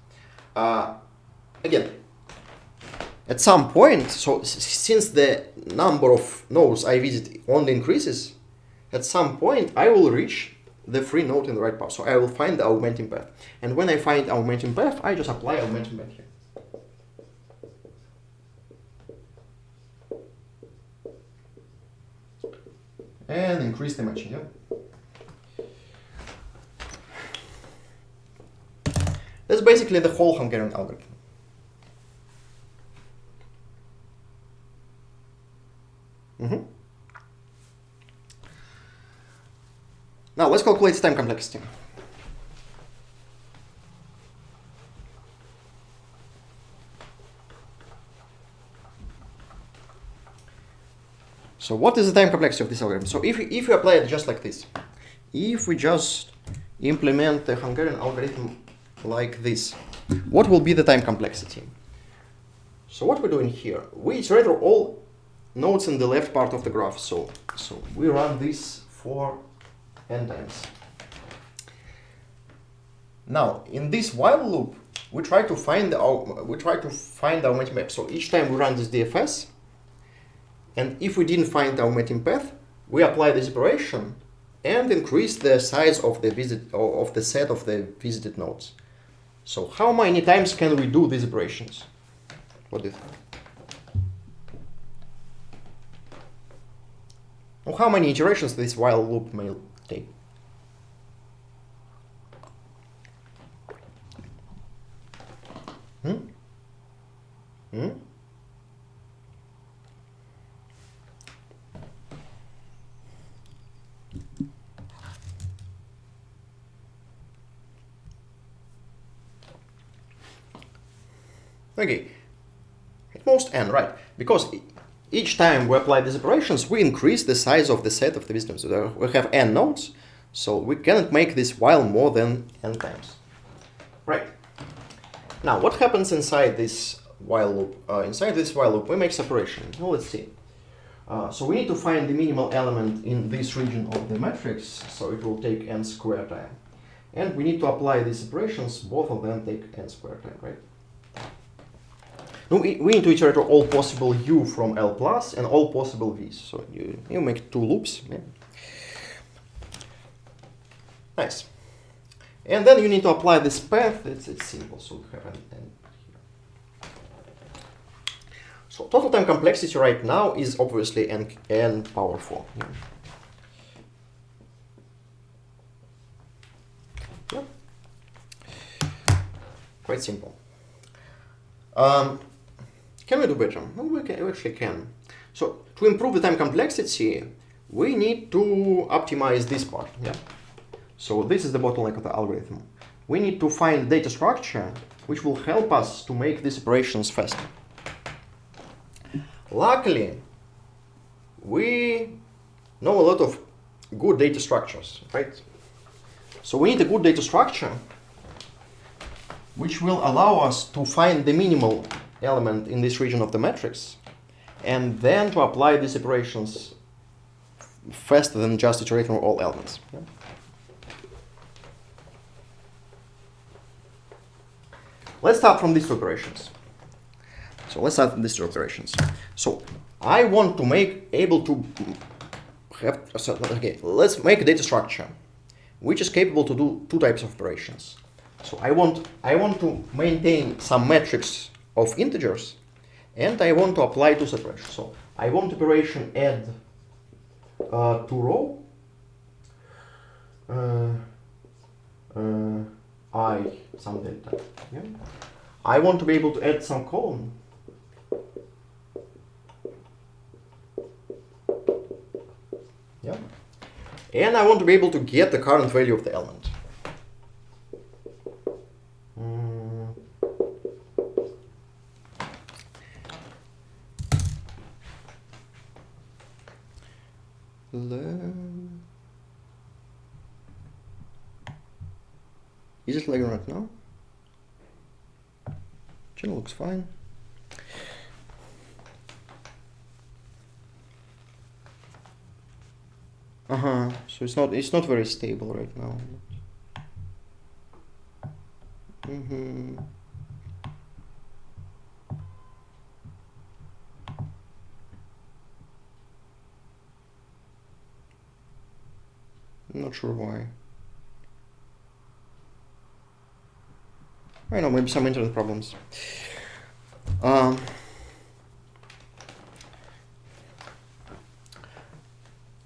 Again, at some point, so since the number of nodes I visit only increases, at some point I will reach the free node in the right path. So I will find the augmenting path. And when I find augmenting path, I just apply augmenting path here. And increase the matching, yeah? That's basically the whole Hungarian algorithm. Now let's calculate time complexity. So what is the time complexity of this algorithm? So if you apply it just like this, if we just implement the Hungarian algorithm like this, what will be the time complexity? So what we're doing here, we iterate all nodes in the left part of the graph. So we run this for n times. Now in this while loop, we try to find the augmenting map. So each time we run this DFS, and if we didn't find the augmenting path, we apply this operation and increase the size of the set of the visited nodes. So how many times can we do these operations? What do you think? Or how many iterations this while loop may take? Okay, at most n, right? Because each time we apply these operations, we increase the size of the set of the visitors. So we have n nodes, so we cannot make this while more than n times. Right. Now, what happens inside this while loop? Inside this while loop, we make separation. Well, let's see. So we need to find the minimal element in this region of the matrix, so it will take n squared time. And we need to apply these operations, both of them take n squared time, right? Now we need to iterate all possible u from L plus and all possible v's. So you make two loops. Yeah. Nice. And then you need to apply this path. It's simple. So we have an n here. So total time complexity right now is obviously n power 4. Yeah. Yeah. Quite simple. Can we do better? Well, we actually can. So to improve the time complexity, we need to optimize this part. Yeah. So this is the bottleneck of the algorithm. We need to find data structure which will help us to make these operations faster. Luckily, we know a lot of good data structures, right? So we need a good data structure which will allow us to find the minimal element in this region of the matrix, and then to apply these operations faster than just iterating all elements. Yeah. Let's start from these two operations. So I want to let's make a data structure which is capable to do two types of operations. So I want to maintain some matrix of integers, and I want to apply two separations. So I want operation add to row I some delta. Yeah. I want to be able to add some column. Yeah. And I want to be able to get the current value of the element. Is it lagging right now? Channel looks fine. So it's not very stable right now. Not sure why. I don't know, maybe some internet problems.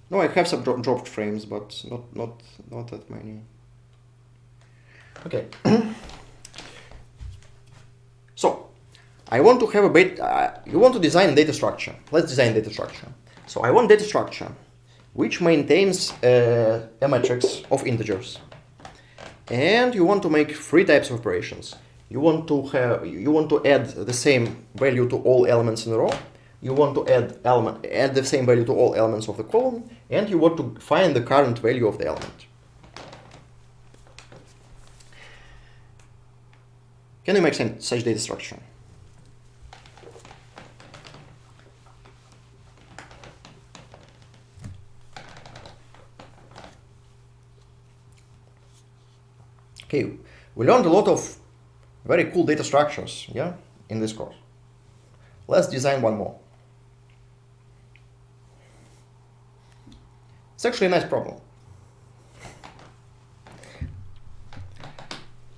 No, I have some dropped frames, but not that many. Okay. So I want to have a you want to design data structure. Let's design data structure. So I want data structure which maintains a matrix of integers. And you want to make three types of operations. You want to add the same value to all elements in a row. You want to add the same value to all elements of the column, and you want to find the current value of the element. Can you make such data structure? Okay, we learned a lot of very cool data structures, yeah, in this course. Let's design one more. It's actually a nice problem.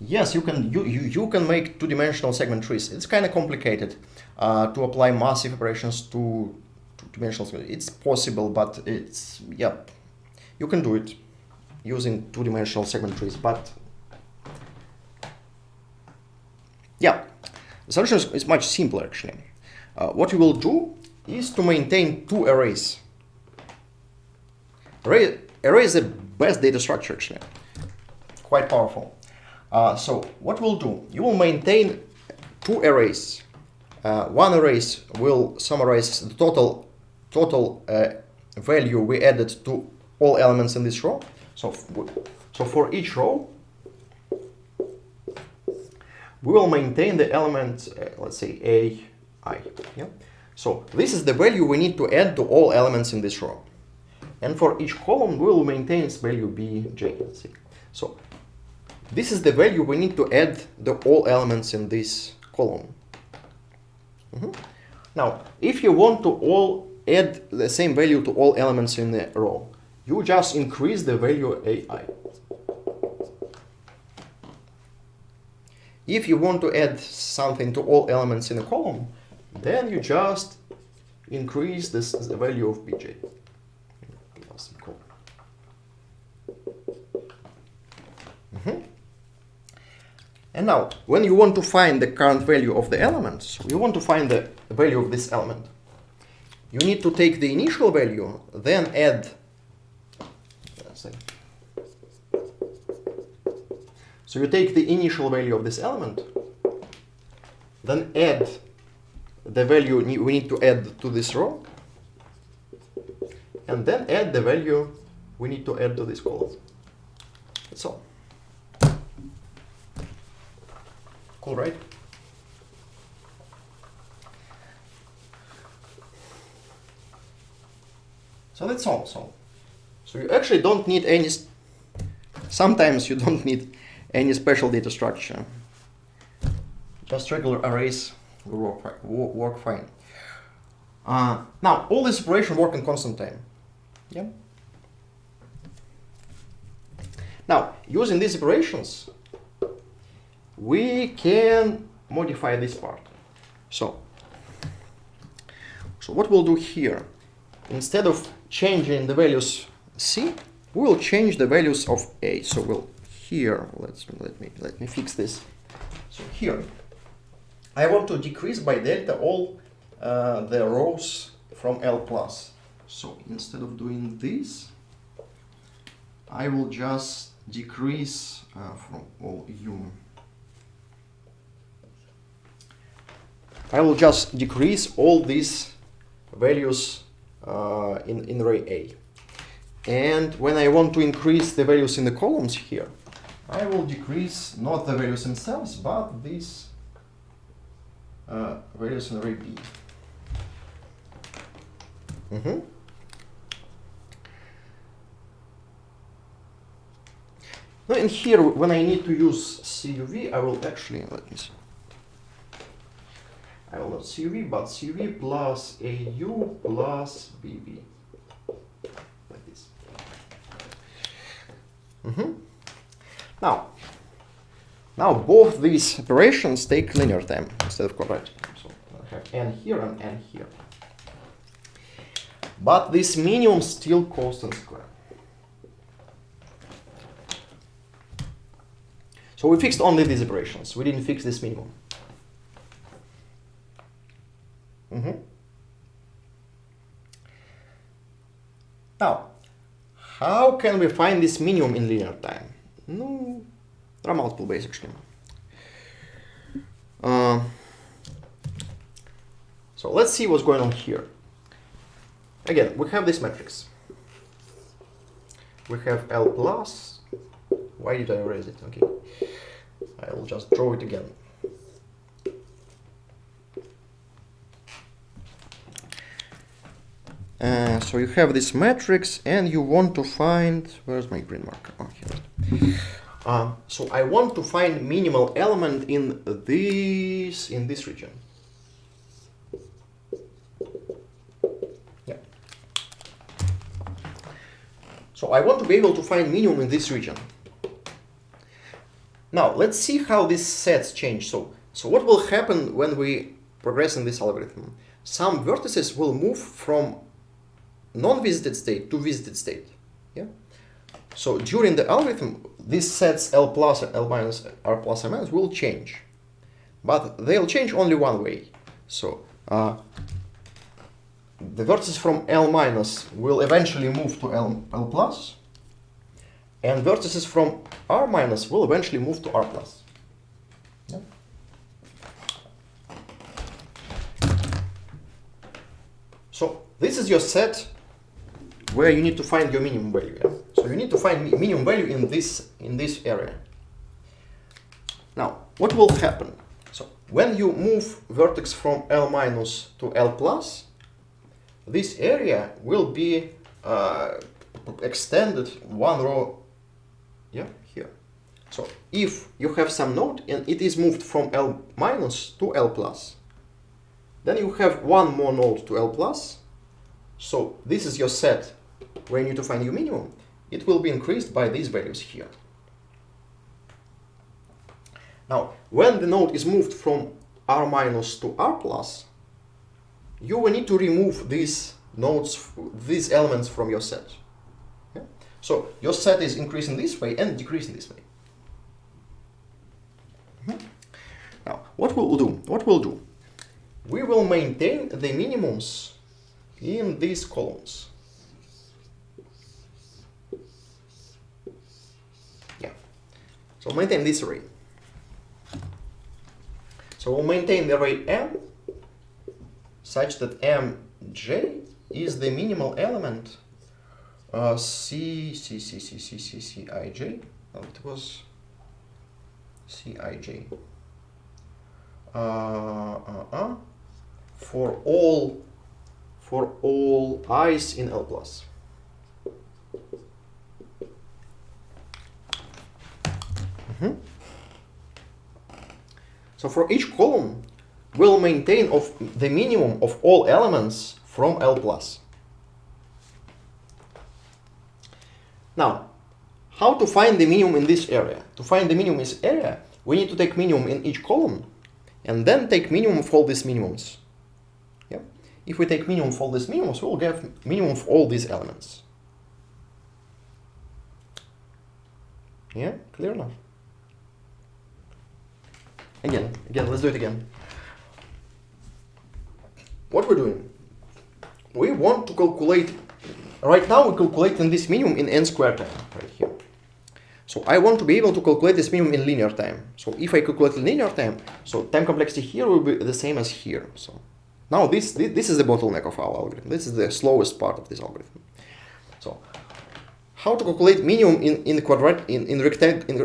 Yes, you can make two-dimensional segment trees. It's kind of complicated to apply massive operations to two-dimensional. It's possible, but it's, yeah, you can do it using two-dimensional segment trees, but yeah, the solution is much simpler actually. What you will do is to maintain two arrays. Array is the best data structure actually, quite powerful. So what we'll do, you will maintain two arrays. One array will summarize the total value we added to all elements in this row. So for each row, we will maintain the element, let's say A, I. Yeah? So this is the value we need to add to all elements in this row. And for each column, we will maintain its value B, J, let's see. So this is the value we need to add the all elements in this column. Now, if you want to all add the same value to all elements in the row, you just increase the value AI. If you want to add something to all elements in a column, then you just increase the value of BJ. And now, when you want to find the current value of the element, so you want to find the value of this element, you need to take the initial value, then add, let's say, so you take the initial value of this element, then add the value we need to add to this row, and then add the value we need to add to this column. That's all. Cool, right? So that's all. So you actually don't need any, sometimes you don't need any special data structure. Just regular arrays will work fine. Now, all this operation work in constant time. Yeah. Now, using these operations, we can modify this part. So what we'll do here, instead of changing the values C, we will change the values of A. So we'll here, let me fix this. So here, I want to decrease by delta all the rows from L plus. So instead of doing this, I will just decrease from all U. I will just decrease all these values in array A. And when I want to increase the values in the columns here, I will decrease not the values themselves, but these values in array B. Now in here, when I need to use CUV, I will actually, let me see. I will not CUV, but CUV plus AU plus BB. Like this. Now both these operations take linear time instead of quadratic. So I have n here and n here. But this minimum still constant square. So we fixed only these operations. We didn't fix this minimum. Now, how can we find this minimum in linear time? No, there are multiple ways actually. So let's see what's going on here. Again, we have this matrix. We have L plus. Why did I erase it? Okay, I will just draw it again. So you have this matrix and you want to find, where's my green marker? Oh, here. So I want to find minimal element in this region. Yeah. So I want to be able to find minimum in this region. Now let's see how these sets change. So what will happen when we progress in this algorithm? Some vertices will move from non-visited state to visited state. Yeah. So during the algorithm, these sets L plus, L minus, R plus, R minus will change, but they'll change only one way. So the vertices from L minus will eventually move to L plus, and vertices from R minus will eventually move to R plus. Yeah. So this is your set where you need to find your minimum value. Yeah? So you need to find minimum value in this area. Now, what will happen? So when you move vertex from L minus to L plus, this area will be extended one row, yeah, here. So if you have some node and it is moved from L minus to L plus, then you have one more node to L plus. So this is your set where you need to find your minimum. It will be increased by these values here. Now, when the node is moved from R minus to R plus, you will need to remove these nodes, these elements from your set. Yeah? So your set is increasing this way and decreasing this way. Now, what we'll do? We will maintain the minimums in these columns. Yeah. So maintain this array. So we'll maintain the array M such that Mj is the minimal element Cij. Oh, it was Cij. For all i's in L plus. So for each column, we'll maintain the minimum of all elements from L plus. Now, how to find the minimum in this area? To find the minimum in this area, we need to take minimum in each column and then take minimum of all these minimums. Yeah? If we take minimum of all these minimums, we'll get minimum of all these elements. Yeah, clear enough? Again, let's do it again. What we're doing? We want to calculate, right now we're calculating this minimum in n squared time, right here. So I want to be able to calculate this minimum in linear time. So if I calculate linear time, so time complexity here will be the same as here. So now this is the bottleneck of our algorithm. This is the slowest part of this algorithm. So how to calculate minimum in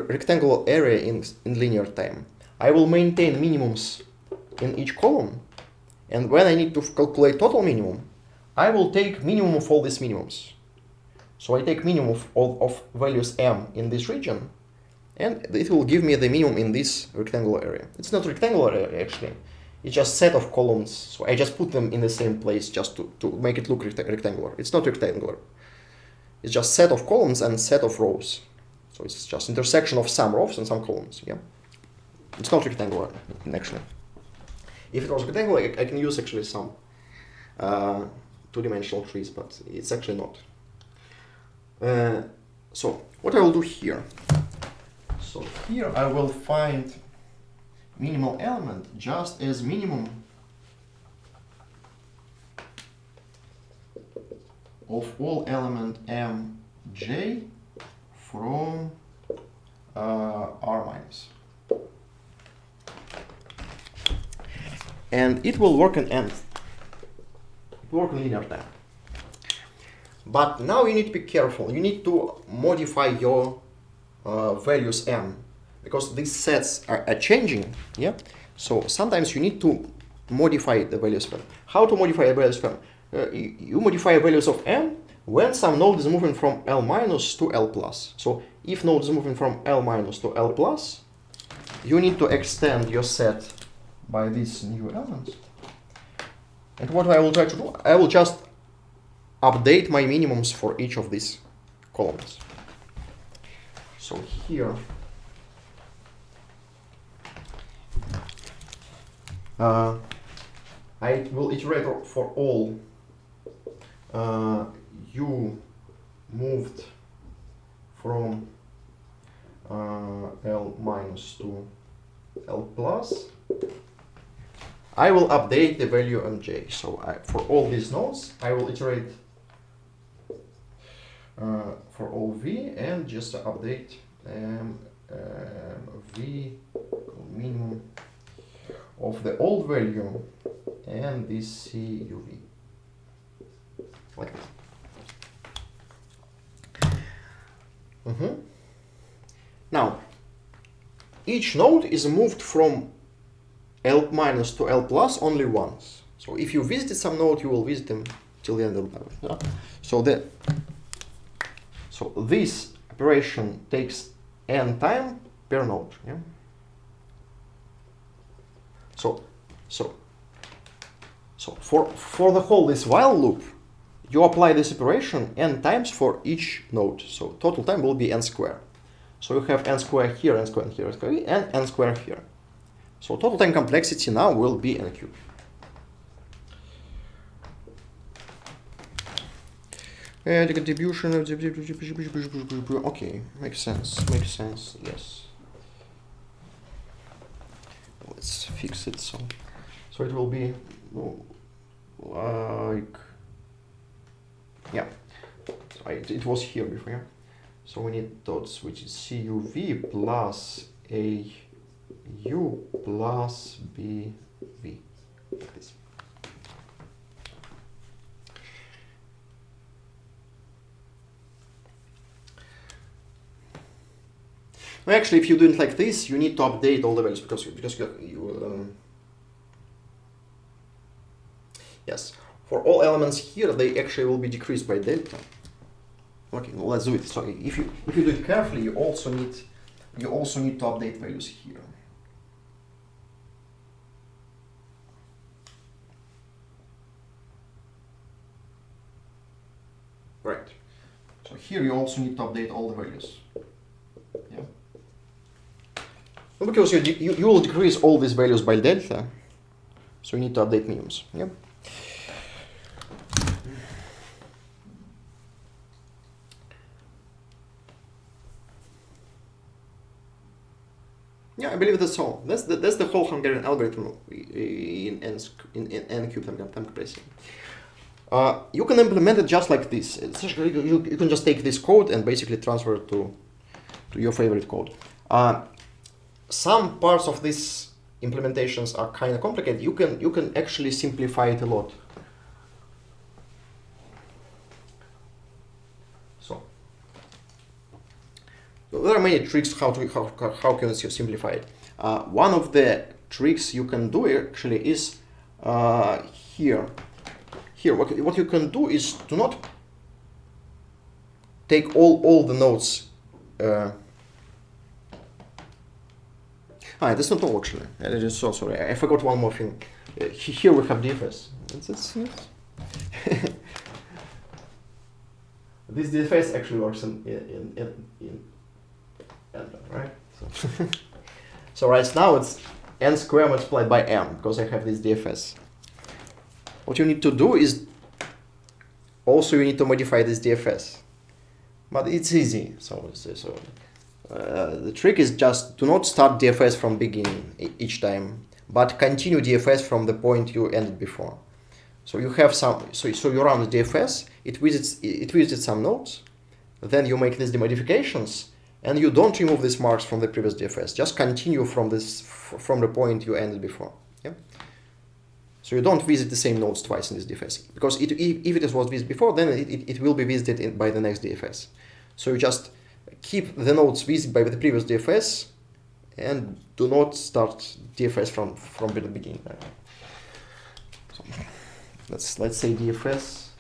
rectangular area in linear time? I will maintain minimums in each column, and when I need to calculate total minimum, I will take minimum of all these minimums. So I take minimum of values m in this region, and it will give me the minimum in this rectangular area. It's not rectangular area actually, it's just set of columns, so I just put them in the same place just to make it look rectangular. It's not rectangular, it's just set of columns and set of rows. So it's just intersection of some rows and some columns, yeah? It's not rectangular, actually. If it was rectangular, I can use actually some two-dimensional trees, but it's actually not. So what I will do here? So here I will find minimal element just as minimum of all element mj from r minus. And it will work in linear time. But now you need to be careful. You need to modify your values m, because these sets are changing. Yeah. So sometimes you need to modify the values of m. How to modify the values of m? You modify values of m when some node is moving from L minus to L plus. So if node is moving from L minus to L plus, you need to extend your set by these new elements. And what I will try to do, I will just update my minimums for each of these columns. So here, I will iterate for all u moved from L minus to L plus. I will update the value on j. So for all these nodes, I will iterate for all v and just update v minimum of the old value and this cuv. Like that. Now, each node is moved from L minus to L plus only once. So if you visited some node, you will visit them till the end of the level. Yeah? So this operation takes n time per node. Yeah? So for the whole this while loop, you apply this operation n times for each node. So total time will be n square. So you have n square here, n square here, and n square here. So total time complexity now will be n cubed. The contribution of the okay, makes sense, yes. Let's fix it. So it will be like, yeah. So it was here before. Yeah? So we need dots, which is cuv plus au plus bv, like this. Well, actually, if you do it like this, you need to update all the values because yes, for all elements here, they actually will be decreased by delta. Okay, well, let's do it. So if you do it carefully, you also need to update values here. Right. So here you also need to update all the values. Yeah. Well, because you will decrease all these values by delta, so you need to update minimums. Yeah. Yeah, I believe that's all. That's the whole Hungarian algorithm in n-cubed time compressing. You can implement it just like this. You can just take this code and basically transfer it to your favorite code. Some parts of these implementations are kind of complicated. You can actually simplify it a lot. So there are many tricks how can you simplify it. One of the tricks you can do actually is here. What you can do is to not take all the nodes. That's not all actually. I just so sorry. I forgot one more thing. Here we have DFS. Yes. This DFS actually works in right? So right now it's n squared multiplied by m because I have this DFS. What you need to do is also you need to modify this DFS, but it's easy. The trick is just to not start DFS from beginning each time, but continue DFS from the point you ended before. So you have some. So you run the DFS. It visits some nodes, then you make these modifications, and you don't remove these marks from the previous DFS. Just continue from the point you ended before. Yeah. So you don't visit the same nodes twice in this DFS because if it was visited before, then it will be visited by the next DFS. So you just keep the nodes visited by the previous DFS and do not start DFS from the beginning. So let's say DFS.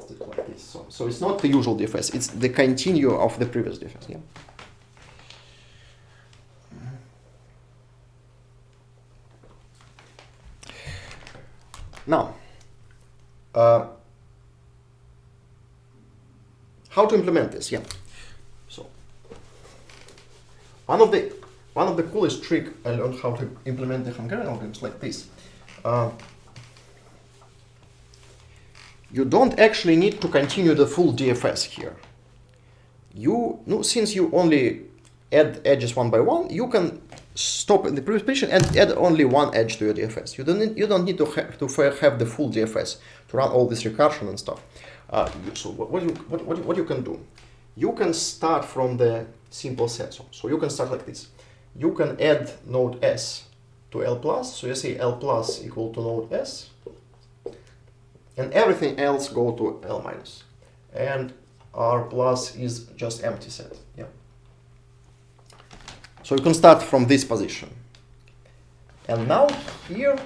just like this. So it's not the usual DFS, it's the continue of the previous DFS. Yeah. Now, how to implement this? Yeah. So one of the coolest trick I learned how to implement the Hungarian algorithms like this. You don't actually need to continue the full DFS here. Since you only add edges one by one, you can stop in the previous position and add only one edge to your DFS. You don't need to have the full DFS to run all this recursion and stuff. So what you can do? You can start from the simple set. So you can start like this. You can add node S to L plus. So you say L plus equal to node S, and everything else go to L minus, and R plus is just empty set. Yeah. So you can start from this position. And now here,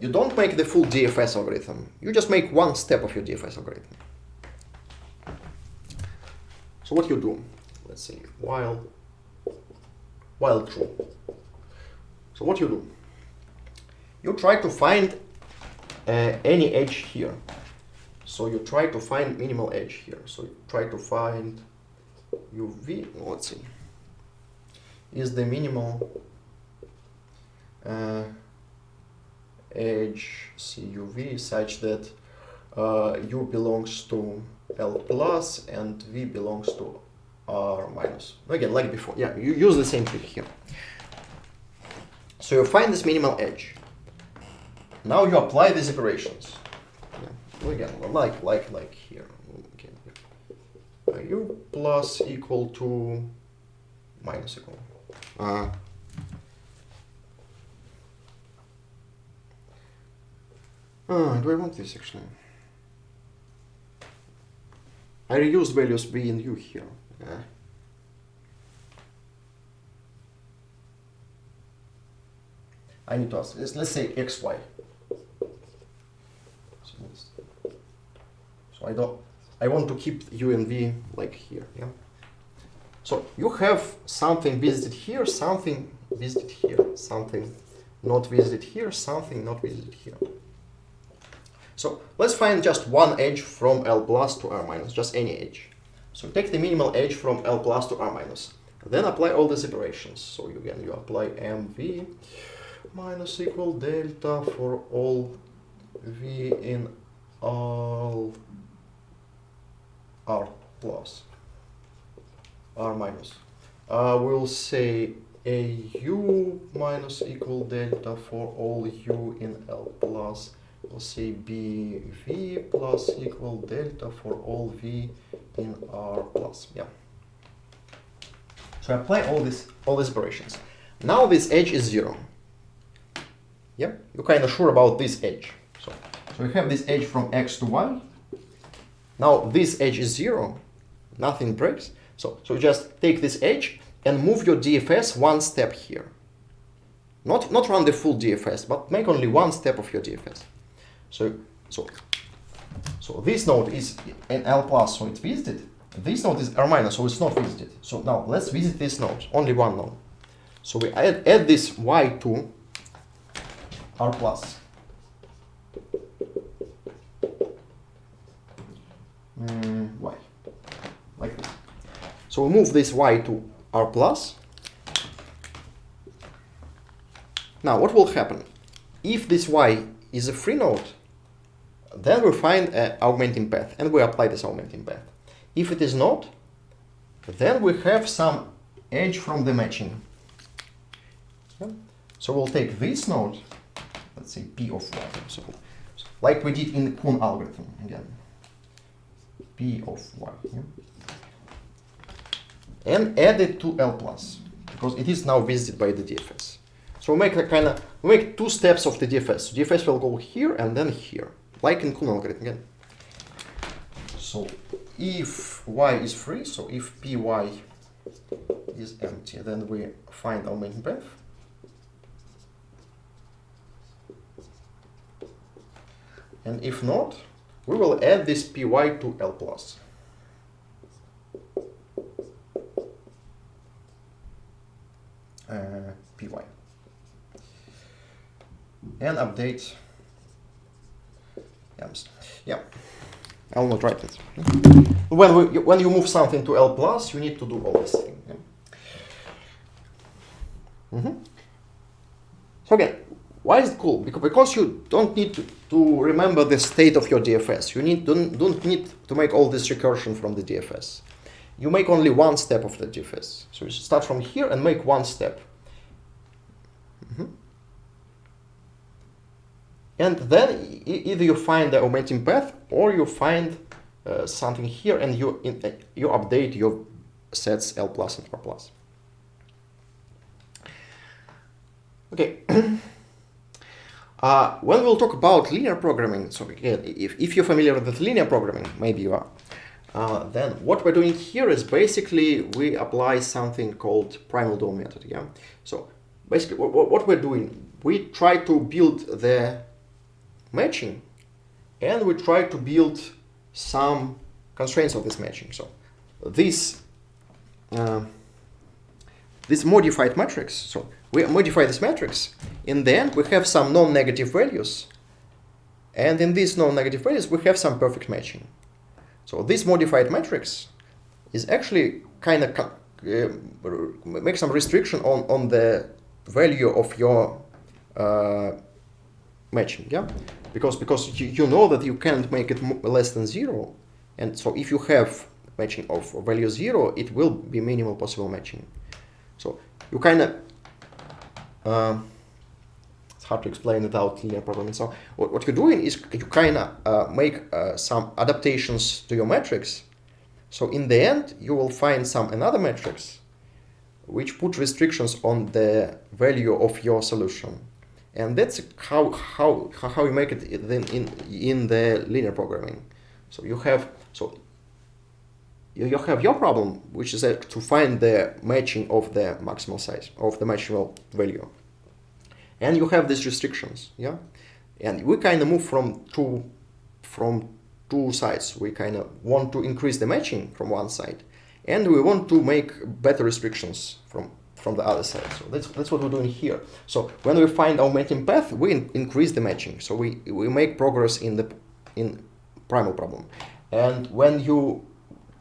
you don't make the full DFS algorithm. You just make one step of your DFS algorithm. So what you do? Let's see, while true. So what you do? You try to find any edge here. So you try to find minimal edge here. So you try to find UV, let's see, is the minimal edge CUV such that U belongs to L plus and V belongs to R minus. Again, like before, yeah, you use the same trick here. So you find this minimal edge. Now you apply these operations. Yeah. Again, like here. Okay. U plus equal to minus equal. Do I want this actually? I reused values V and U here. I need to ask. Let's say XY. So I want to keep U and V like here. Yeah. So you have something visited here, something visited here, something not visited here, something not visited here. So let's find just one edge from L plus to R minus, just any edge. So take the minimal edge from L plus to R minus. Then apply all these operations. So you apply MV minus equal delta for all V in all R plus. R minus. We'll say AU minus equal delta for all U in L plus. We'll say BV plus equal delta for all V in R plus. Yeah. So I apply all these operations. Now this edge is 0. Yeah, you're kind of sure about this edge. So we have this edge from X to Y. Now this edge is 0. Nothing breaks. So just take this edge and move your DFS one step here. Not run the full DFS, but make only one step of your DFS. So this node is an L plus, so it's visited. This node is R minus, so it's not visited. So now let's visit this node, only one node. So we add this Y to R plus. Y, like this. So we move this Y to R plus. Now what will happen? If this Y is a free node, then we find an augmenting path and we apply this augmenting path. If it is not, then we have some edge from the matching. Yeah. So we'll take this node, let's say P of Y, so like we did in the Kuhn algorithm again. P of Y. Yeah. And add it to L plus, because it is now visited by the DFS. So we make two steps of the DFS. So DFS will go here and then here, like in Kuhn algorithm again. So if Y is free, so if Py is empty, then we find augmenting path. And if not, we will add this py to L plus. Py. And update yams. Yeah, I will not write it. When you move something to L plus, you need to do all this thing. Yeah? So again, why is it cool? Because you don't need to remember the state of your DFS. You don't need to make all this recursion from the DFS. You make only one step of the DFS. So you start from here and make one step. And then either you find the augmenting path or you find something here and you update your sets L plus and R plus. Okay. When we'll talk about linear programming, so again, if you're familiar with linear programming, maybe you are, then what we're doing here is basically we apply something called Primal dual method. Yeah. So basically, what we're doing, we try to build the matching, and we try to build some constraints of this matching. So this modified matrix. So we modify this matrix. In the end, we have some non-negative values, and in these non-negative values, we have some perfect matching. So this modified matrix is actually kind of make some restriction on the value of your matching, yeah, because you know that you can't make it less than 0, and so if you have matching of value 0, it will be minimal possible matching. So you kind of it's hard to explain without linear programming. So what you're doing is you kind of make some adaptations to your matrix. So in the end, you will find another matrix which put restrictions on the value of your solution, and that's how you make it then in the linear programming. So you have your problem, which is to find the matching of the maximal size of the maximal value, and you have these restrictions, yeah. And we kind of move from two sides. We kind of want to increase the matching from one side, and we want to make better restrictions from the other side. So that's what we're doing here. So when we find augmenting path, we increase the matching. So we make progress in primal problem. And when you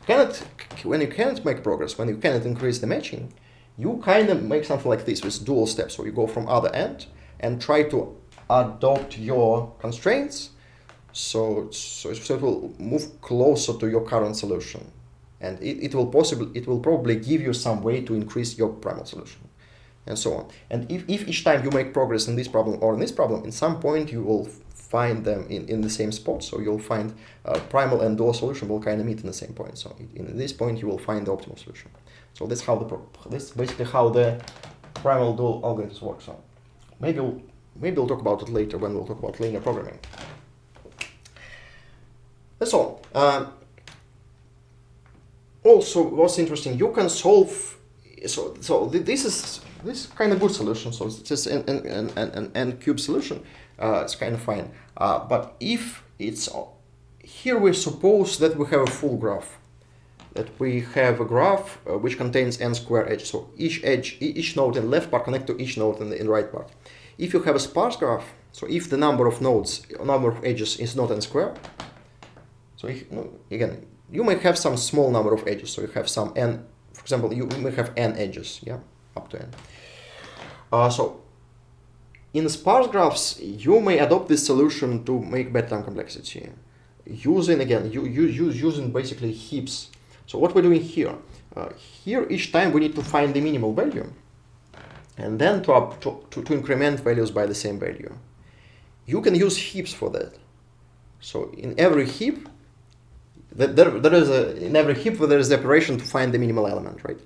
cannot make progress, when you cannot increase the matching, you kind of make something like this with dual steps. So you go from other end and try to adopt your constraints, so it will move closer to your current solution, and it will probably give you some way to increase your primal solution, and so on. And if each time you make progress in this problem or in this problem, in some point you will find them in the same spot. So you'll find primal and dual solution will kind of meet in the same point. So in this point you will find the optimal solution. So that's basically how the primal dual algorithms work. So maybe we'll talk about it later when we'll talk about linear programming. That's all. Also, what's interesting, you can solve. So this is kind of good solution. So it's just an n cube solution. It's kind of fine. But if it's here, we suppose that we have a full graph. That we have a graph which contains n square edges. So each node in the left part connect to each node in the right part. If you have a sparse graph, so if the number of edges is not n square, so again, you may have some small number of edges. So you have some n, for example, you may have n edges, yeah, up to n. So in sparse graphs, you may adopt this solution to make better time complexity, using using basically heaps. So what we're doing here, each time we need to find the minimal value, and then to increment values by the same value. You can use heaps for that. So in every heap, there is the operation to find the minimal element, right?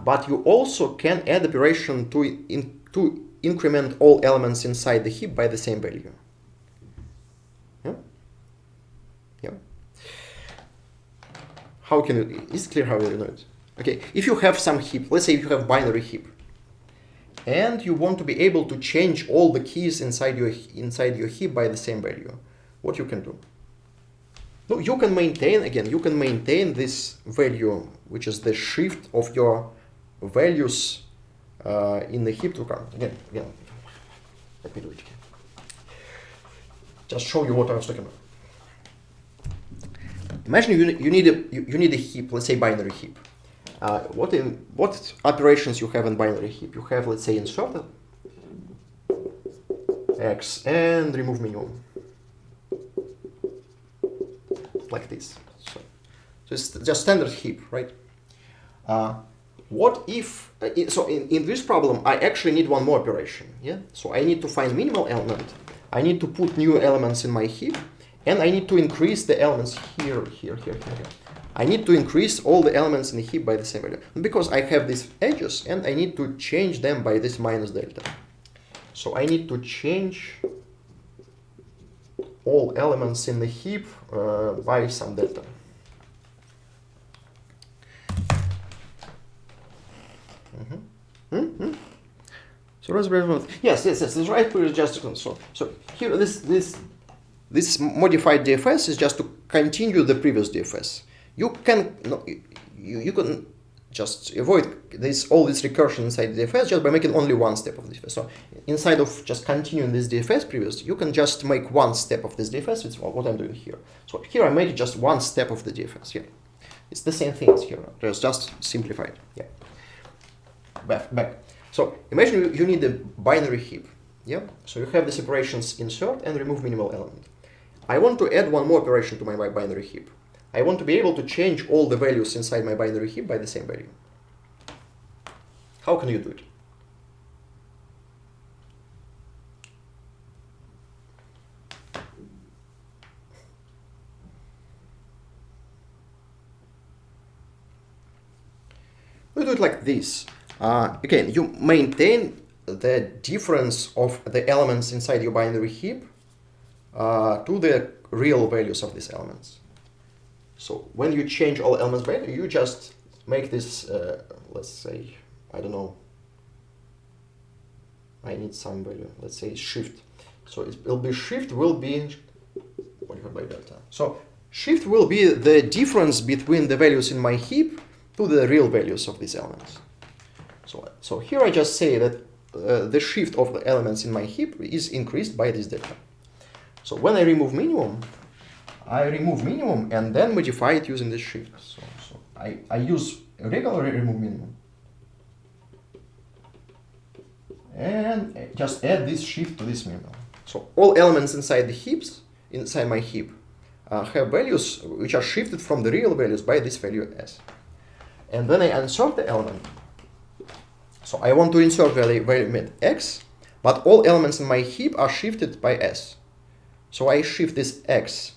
But you also can add operation to increment all elements inside the heap by the same value. Yeah. Yeah. How can you? It's clear how you know it. Okay. If you have some heap, let's say you have binary heap, and you want to be able to change all the keys inside your heap by the same value, what you can do? No, you can maintain, again, you can maintain this value, which is the shift of your values in the heap to come. Again, let me do it again. Just show you what I was talking about. Imagine you need a heap, let's say binary heap. What operations you have in binary heap? You have, let's say, insert x and remove minimum, like this. So it's just standard heap, right? What if, so in this problem, I actually need one more operation, yeah? So I need to find minimal element, I need to put new elements in my heap, and I need to increase the elements here. I need to increase all the elements in the heap by the same value, because I have these edges, and I need to change them by this minus delta. So I need to change all elements in the heap by some delta. So raspberry, yes, this right period is just so here this modified DFS is just to continue the previous DFS. You can just avoid all this recursion inside the DFS just by making only one step of the DFS. So inside of just continuing this DFS previous, you can just make one step of this DFS. It's what I'm doing here. So here I made just one step of the DFS. Yeah, it's the same things here. It's just simplified. Yeah. Back. So imagine you need a binary heap. Yeah. So you have these operations insert and remove minimal element. I want to add one more operation to my binary heap. I want to be able to change all the values inside my binary heap by the same value. How can you do it? We do it like this. Again, you maintain the difference of the elements inside your binary heap to the real values of these elements. So when you change all elements by value, you just make this, let's say, I don't know, I need some value, let's say shift. So it will be shift will be modified by delta. So shift will be the difference between the values in my heap to the real values of these elements. So here I just say that the shift of the elements in my heap is increased by this delta. So when I remove minimum and then modify it using this shift. So I use a regular remove minimum and just add this shift to this minimum. So all elements inside the heaps, inside my heap, have values which are shifted from the real values by this value s. And then I insert the element. So I want to insert value x, but all elements in my heap are shifted by s. So I shift this x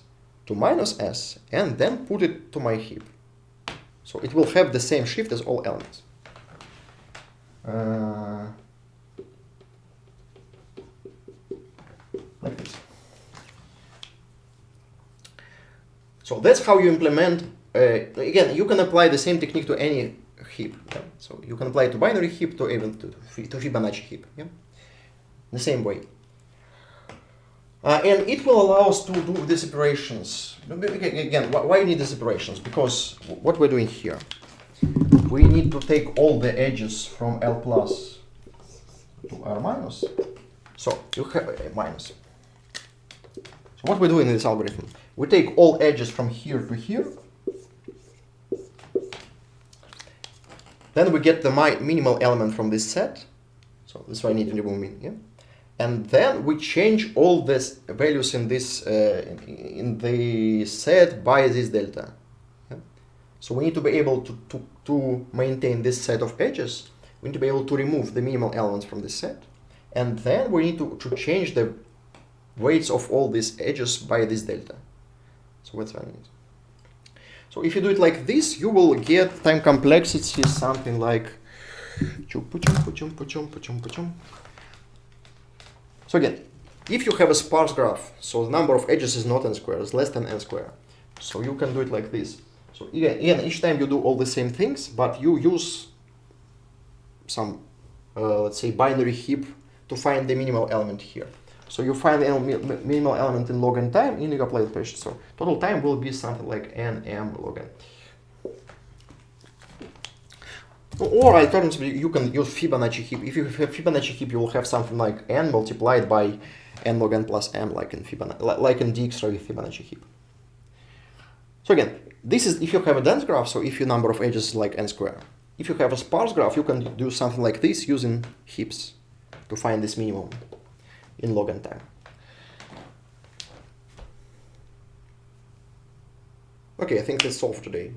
to minus s and then put it to my heap. So it will have the same shift as all elements. Like this. So that's how you implement. Again, you can apply the same technique to any heap. Yeah? So you can apply it to binary heap, to even to Fibonacci heap. Yeah? The same way. And it will allow us to do these operations. Again, why you need these operations? Because what we're doing here, we need to take all the edges from L plus to R minus. So you have a minus. So what we're doing in this algorithm, we take all edges from here to here. Then we get the minimal element from this set. So this is why I need to remove min. Yeah? And then we change all these values in this in the set by this delta. Yeah? So we need to be able to maintain this set of edges. We need to be able to remove the minimal elements from this set. And then we need to change the weights of all these edges by this delta. So what's what I need. So if you do it like this, you will get time complexity something like. So again, if you have a sparse graph, so the number of edges is not n squared, it's less than n squared. So you can do it like this. So again, each time you do all the same things, but you use some, let's say, binary heap to find the minimal element here. So you find the minimal element in log n time in your apply operation. So total time will be something like nm log n. Or alternatively, you can use Fibonacci heap. If you have Fibonacci heap, you will have something like n multiplied by n log n plus m, like in Dijkstra with Fibonacci heap. So again, this is if you have a dense graph, so if your number of edges is like n square. If you have a sparse graph, you can do something like this using heaps to find this minimum in log n time. Okay, I think that's all for today.